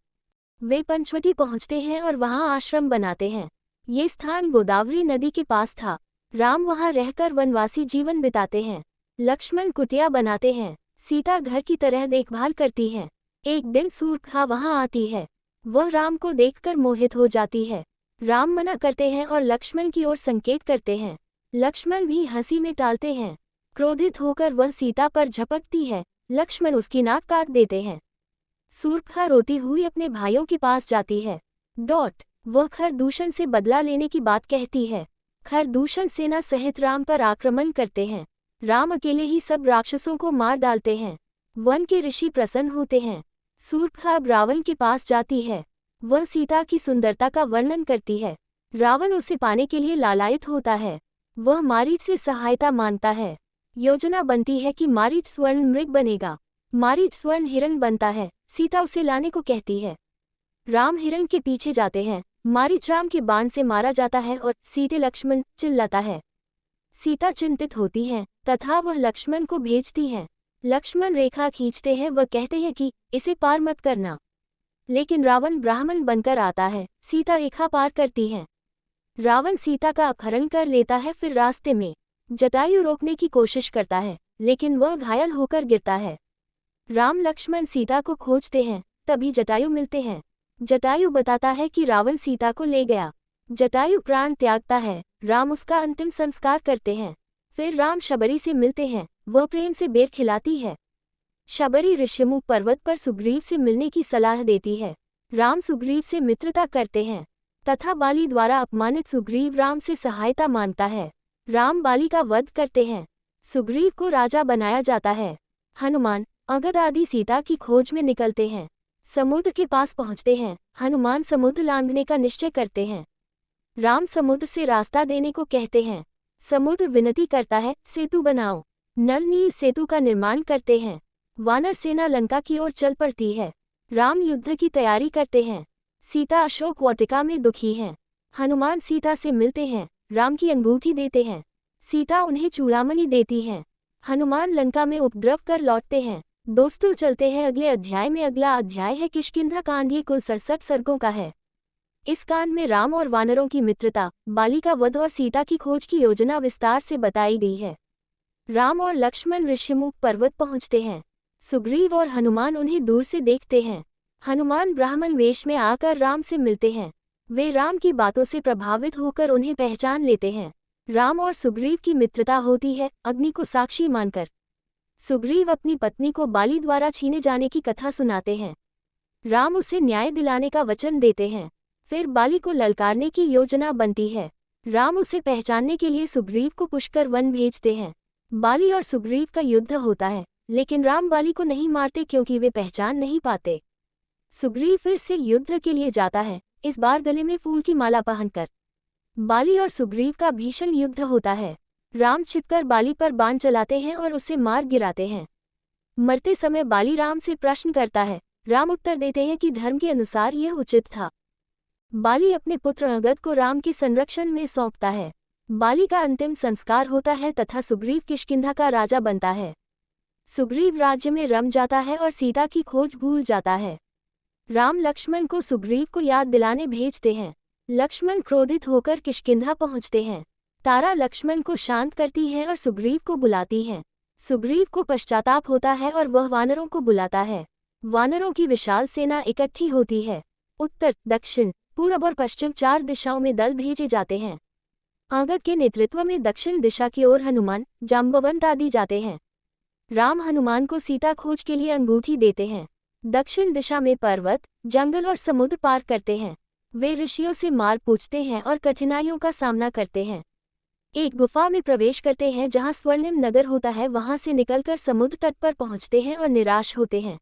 वे पंचवटी पहुंचते हैं और वहां आश्रम बनाते हैं। ये स्थान गोदावरी नदी के पास था। राम वहां रहकर वनवासी जीवन बिताते हैं। लक्ष्मण कुटिया बनाते हैं। सीता घर की तरह देखभाल करती है। एक दिन सूर्पणखा वहां आती है। वह राम को देखकर मोहित हो जाती है। राम मना करते हैं और लक्ष्मण की ओर संकेत करते हैं। लक्ष्मण भी हंसी में टालते हैं। क्रोधित होकर वह सीता पर झपकती है। लक्ष्मण उसकी नाक काट देते हैं। सूर्पणखा रोती हुई अपने भाइयों के पास जाती है। वह खरदूषण से बदला लेने की बात कहती है। खरदूषण सेना सहित राम पर आक्रमण करते हैं। राम अकेले ही सब राक्षसों को मार डालते हैं। वन के ऋषि प्रसन्न होते हैं। सूर्पणखा अब रावण के पास जाती है। वह सीता की सुंदरता का वर्णन करती है। रावण उसे पाने के लिए लालायित होता है। वह मारीच से सहायता मांगता है। योजना बनती है कि मारीच स्वर्ण मृग बनेगा। मारीच स्वर्ण हिरण बनता है। सीता उसे लाने को कहती है। राम हिरण के पीछे जाते हैं। मारीच राम के बाण से मारा जाता है और सीते लक्ष्मण चिल्लाता है। सीता चिंतित होती है तथा वह लक्ष्मण को भेजती है। लक्ष्मण रेखा खींचते हैं। वह कहते हैं कि इसे पार मत करना। लेकिन रावण ब्राह्मण बनकर आता है। सीता रेखा पार करती है। रावण सीता का अपहरण कर लेता है। फिर रास्ते में जटायु रोकने की कोशिश करता है लेकिन वह घायल होकर गिरता है। राम लक्ष्मण सीता को खोजते हैं। तभी जटायु मिलते हैं। जटायु बताता है कि रावण सीता को ले गया। जटायु प्राण त्यागता है। राम उसका अंतिम संस्कार करते हैं। फिर राम शबरी से मिलते हैं। वह प्रेम से बेर खिलाती है। शबरी ऋष्यमुख पर्वत पर सुग्रीव से मिलने की सलाह देती है। राम सुग्रीव से मित्रता करते हैं तथा बाली द्वारा अपमानित सुग्रीव राम से सहायता मांगता है। राम बाली का वध करते हैं। सुग्रीव को राजा बनाया जाता है। हनुमान, अंगद आदि सीता की खोज में निकलते हैं। समुद्र के पास पहुंचते हैं। हनुमान समुद्र लांघने का निश्चय करते हैं। राम समुद्र से रास्ता देने को कहते हैं। समुद्र विनती करता है, सेतु बनाओ। नल नील सेतु का निर्माण करते हैं। वानर सेना लंका की ओर चल पड़ती है। राम युद्ध की तैयारी करते हैं। सीता अशोक वाटिका में दुखी हैं। हनुमान सीता से मिलते हैं। राम की अंगूठी देते हैं। सीता उन्हें चूड़ामणि देती है। हनुमान लंका में उपद्रव कर लौटते हैं। दोस्तों चलते हैं अगले अध्याय में। अगला अध्याय है किष्किंधा कांड। ये कुल 67 सर्गों का है। इस कांड में राम और वानरों की मित्रता, बाली का वध और सीता की खोज की योजना विस्तार से बताई गई है। राम और लक्ष्मण ऋष्यमुख पर्वत पहुंचते हैं। सुग्रीव और हनुमान उन्हें दूर से देखते हैं। हनुमान ब्राह्मण वेश में आकर राम से मिलते हैं। वे राम की बातों से प्रभावित होकर उन्हें पहचान लेते हैं। राम और सुग्रीव की मित्रता होती है, अग्नि को साक्षी मानकर। सुग्रीव अपनी पत्नी को बाली द्वारा छीने जाने की कथा सुनाते हैं। राम उसे न्याय दिलाने का वचन देते हैं। फिर बाली को ललकारने की योजना बनती है। राम उसे पहचानने के लिए सुग्रीव को पुष्कर वन भेजते हैं। बाली और सुग्रीव का युद्ध होता है लेकिन राम बाली को नहीं मारते क्योंकि वे पहचान नहीं पाते। सुग्रीव फिर से युद्ध के लिए जाता है, इस बार गले में फूल की माला पहनकर। बाली और सुग्रीव का भीषण युद्ध होता है। राम छिपकर बाली पर बाण चलाते हैं और उसे मार गिराते हैं। मरते समय बाली राम से प्रश्न करता है। राम उत्तर देते हैं कि धर्म के अनुसार यह उचित था। बाली अपने पुत्र अंगद को राम के संरक्षण में सौंपता है। बाली का अंतिम संस्कार होता है तथा सुग्रीव किष्किंधा का राजा बनता है। सुग्रीव राज्य में रम जाता है और सीता की खोज भूल जाता है। राम लक्ष्मण को सुग्रीव को याद दिलाने भेजते हैं। लक्ष्मण क्रोधित होकर किष्किंधा पहुंचते हैं। तारा लक्ष्मण को शांत करती है और सुग्रीव को बुलाती है। सुग्रीव को पश्चाताप होता है और वह वानरों को बुलाता है। वानरों की विशाल सेना इकट्ठी होती है। उत्तर, दक्षिण, पूर्व और पश्चिम 4 दिशाओं में दल भेजे जाते हैं। अंगद के नेतृत्व में दक्षिण दिशा की ओर हनुमान, जाम्बवंत आदि जाते हैं। राम हनुमान को सीता खोज के लिए अंगूठी देते हैं। दक्षिण दिशा में पर्वत, जंगल और समुद्र पार करते हैं। वे ऋषियों से मार्ग पूछते हैं और कठिनाइयों का सामना करते हैं। एक गुफा में प्रवेश करते हैं जहां स्वर्णिम नगर होता है। वहां से निकलकर समुद्र तट पर पहुंचते हैं और निराश होते हैं।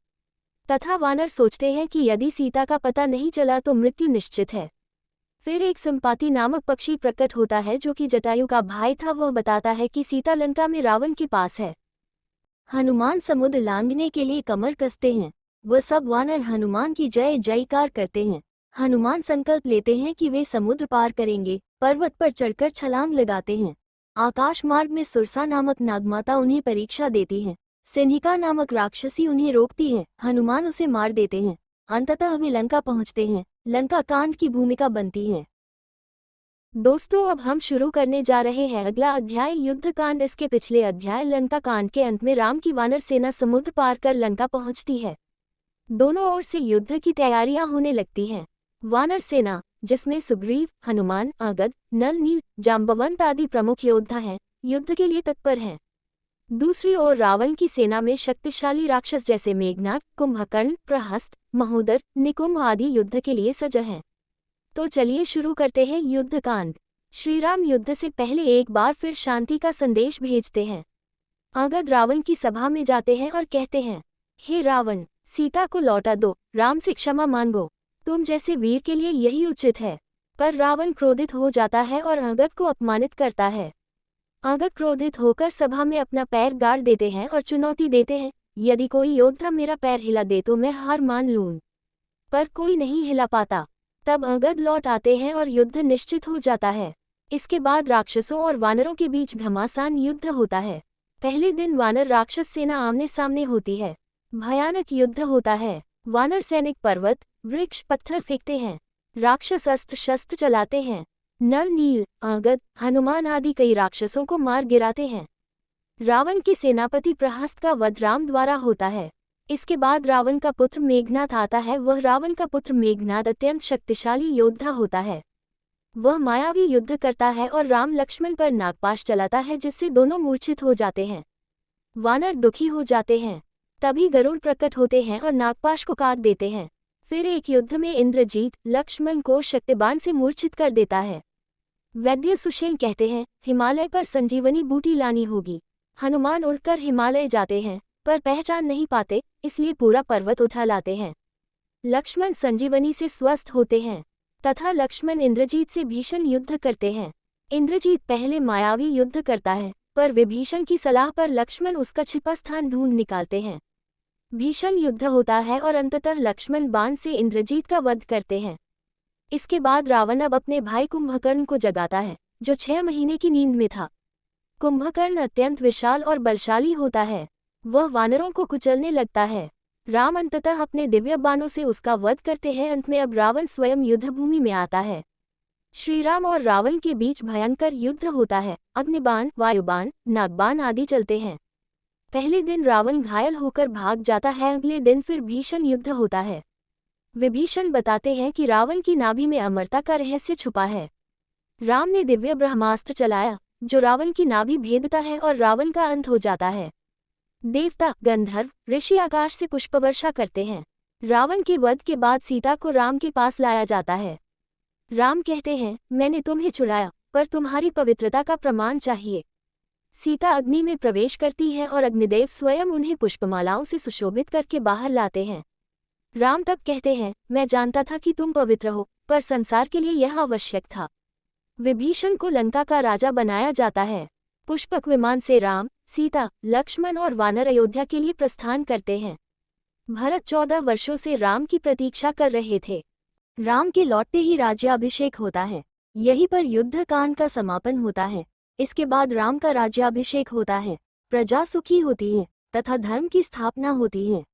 तथा वानर सोचते हैं कि यदि सीता का पता नहीं चला तो मृत्यु निश्चित है। फिर एक संपाति नामक पक्षी प्रकट होता है जो कि जटायु का भाई था। वह बताता है कि सीता लंका में रावण के पास है। हनुमान समुद्र लांघने के लिए कमर कसते हैं। वह सब वानर हनुमान की जय जयकार करते हैं। हनुमान संकल्प लेते हैं कि वे समुद्र पार करेंगे। पर्वत पर चढ़कर छलांग लगाते हैं। आकाश मार्ग में सुरसा नामक नागमाता उन्हें परीक्षा देती है। सिन्हिका नामक राक्षसी उन्हें रोकती है। हनुमान उसे मार देते हैं। अंततः वे लंका पहुंचते हैं। लंका कांड की भूमिका बनती है। दोस्तों, अब हम शुरू करने जा रहे हैं अगला अध्याय युद्ध कांड। इसके पिछले अध्याय लंका कांड के अंत में राम की वानर सेना समुद्र पार कर लंका पहुंचती है। दोनों ओर से युद्ध की तैयारियां होने लगती हैं। वानर सेना, जिसमें सुग्रीव, हनुमान, अंगद, नल, नील, जाम्बवंत आदि प्रमुख योद्धा हैं, युद्ध के लिए तत्पर हैं। दूसरी ओर रावण की सेना में शक्तिशाली राक्षस जैसे मेघनाद, कुंभकर्ण, प्रहस्त, महोदर, निकुंभ आदि युद्ध के लिए सजग हैं। तो चलिए शुरू करते हैं युद्ध कांड। श्रीराम युद्ध से पहले एक बार फिर शांति का संदेश भेजते हैं। अंगद रावण की सभा में जाते हैं और कहते हैं, हे रावण, सीता को लौटा दो, राम से क्षमा मांगो। तुम जैसे वीर के लिए यही उचित है। पर रावण क्रोधित हो जाता है और अंगद को अपमानित करता है। अंगद क्रोधित होकर सभा में अपना पैर गाड़ देते हैं और चुनौती देते हैं, यदि कोई योद्धा मेरा पैर हिला दे तो मैं हार मान लूं। पर कोई नहीं हिला पाता। तब अंगद लौट आते हैं और युद्ध निश्चित हो जाता है। इसके बाद राक्षसों और वानरों के बीच घमासान युद्ध होता है। पहले दिन वानर राक्षस सेना आमने सामने होती है। भयानक युद्ध होता है। वानर सैनिक पर्वत, वृक्ष, पत्थर फेंकते हैं। राक्षस अस्त्र शस्त्र चलाते हैं। नल, नील, अंगद, हनुमान आदि कई राक्षसों को मार गिराते हैं। रावण के सेनापति प्रहस्त का वध राम द्वारा होता है। इसके बाद रावण का पुत्र मेघनाद आता है। वह रावण का पुत्र मेघनाद अत्यंत शक्तिशाली योद्धा होता है। वह मायावी युद्ध करता है और राम लक्ष्मण पर नागपाश चलाता है, जिससे दोनों मूर्छित हो जाते हैं। वानर दुखी हो जाते हैं। तभी गरुड़ प्रकट होते हैं और नागपाश को काट देते हैं। फिर एक युद्ध में इंद्रजीत लक्ष्मण को शक्तिबाण से मूर्छित कर देता है। वैद्य सुषेण कहते हैं, हिमालय पर संजीवनी बूटी लानी होगी। हनुमान उड़कर हिमालय जाते हैं, पर पहचान नहीं पाते, इसलिए पूरा पर्वत उठा लाते हैं। लक्ष्मण संजीवनी से स्वस्थ होते हैं तथा लक्ष्मण इंद्रजीत से भीषण युद्ध करते हैं। इंद्रजीत पहले मायावी युद्ध करता है, पर विभीषण की सलाह पर लक्ष्मण उसका छिपा स्थान ढूंढ निकालते हैं। भीषण युद्ध होता है और अंततः लक्ष्मण बाण से इंद्रजीत का वध करते हैं। इसके बाद रावण अब अपने भाई कुंभकर्ण को जगाता है, जो 6 महीने की नींद में था। कुंभकर्ण अत्यंत विशाल और बलशाली होता है। वह वानरों को कुचलने लगता है। राम अंततः अपने दिव्य बाणों से उसका वध करते हैं। अंत में अब रावण स्वयं युद्धभूमि में आता है। श्रीराम और रावण के बीच भयंकर युद्ध होता है। अग्निबाण, वायुबाण, नागबाण आदि चलते हैं। पहले दिन रावण घायल होकर भाग जाता है। अगले दिन फिर भीषण युद्ध होता है। विभीषण बताते हैं कि रावण की नाभि में अमरता का रहस्य छुपा है। राम ने दिव्य ब्रह्मास्त्र चलाया, जो रावण की नाभि भेदता है और रावण का अंत हो जाता है। देवता, गंधर्व, ऋषि आकाश से पुष्पवर्षा करते हैं। रावण के वध के बाद सीता को राम के पास लाया जाता है। राम कहते हैं, मैंने तुम्हें छुड़ाया, पर तुम्हारी पवित्रता का प्रमाण चाहिए। सीता अग्नि में प्रवेश करती है और अग्निदेव स्वयं उन्हें पुष्पमालाओं से सुशोभित करके बाहर लाते हैं। राम तब कहते हैं, मैं जानता था कि तुम पवित्र हो, पर संसार के लिए यह आवश्यक था। विभीषण को लंका का राजा बनाया जाता है। पुष्पक विमान से राम, सीता, लक्ष्मण और वानर अयोध्या के लिए प्रस्थान करते हैं। भरत 14 वर्षों से राम की प्रतीक्षा कर रहे थे। राम के लौटते ही राज्याभिषेक होता है। यहीं पर युद्ध कांड का समापन होता है। इसके बाद राम का राज्याभिषेक होता है। प्रजा सुखी होती है तथा धर्म की स्थापना होती है।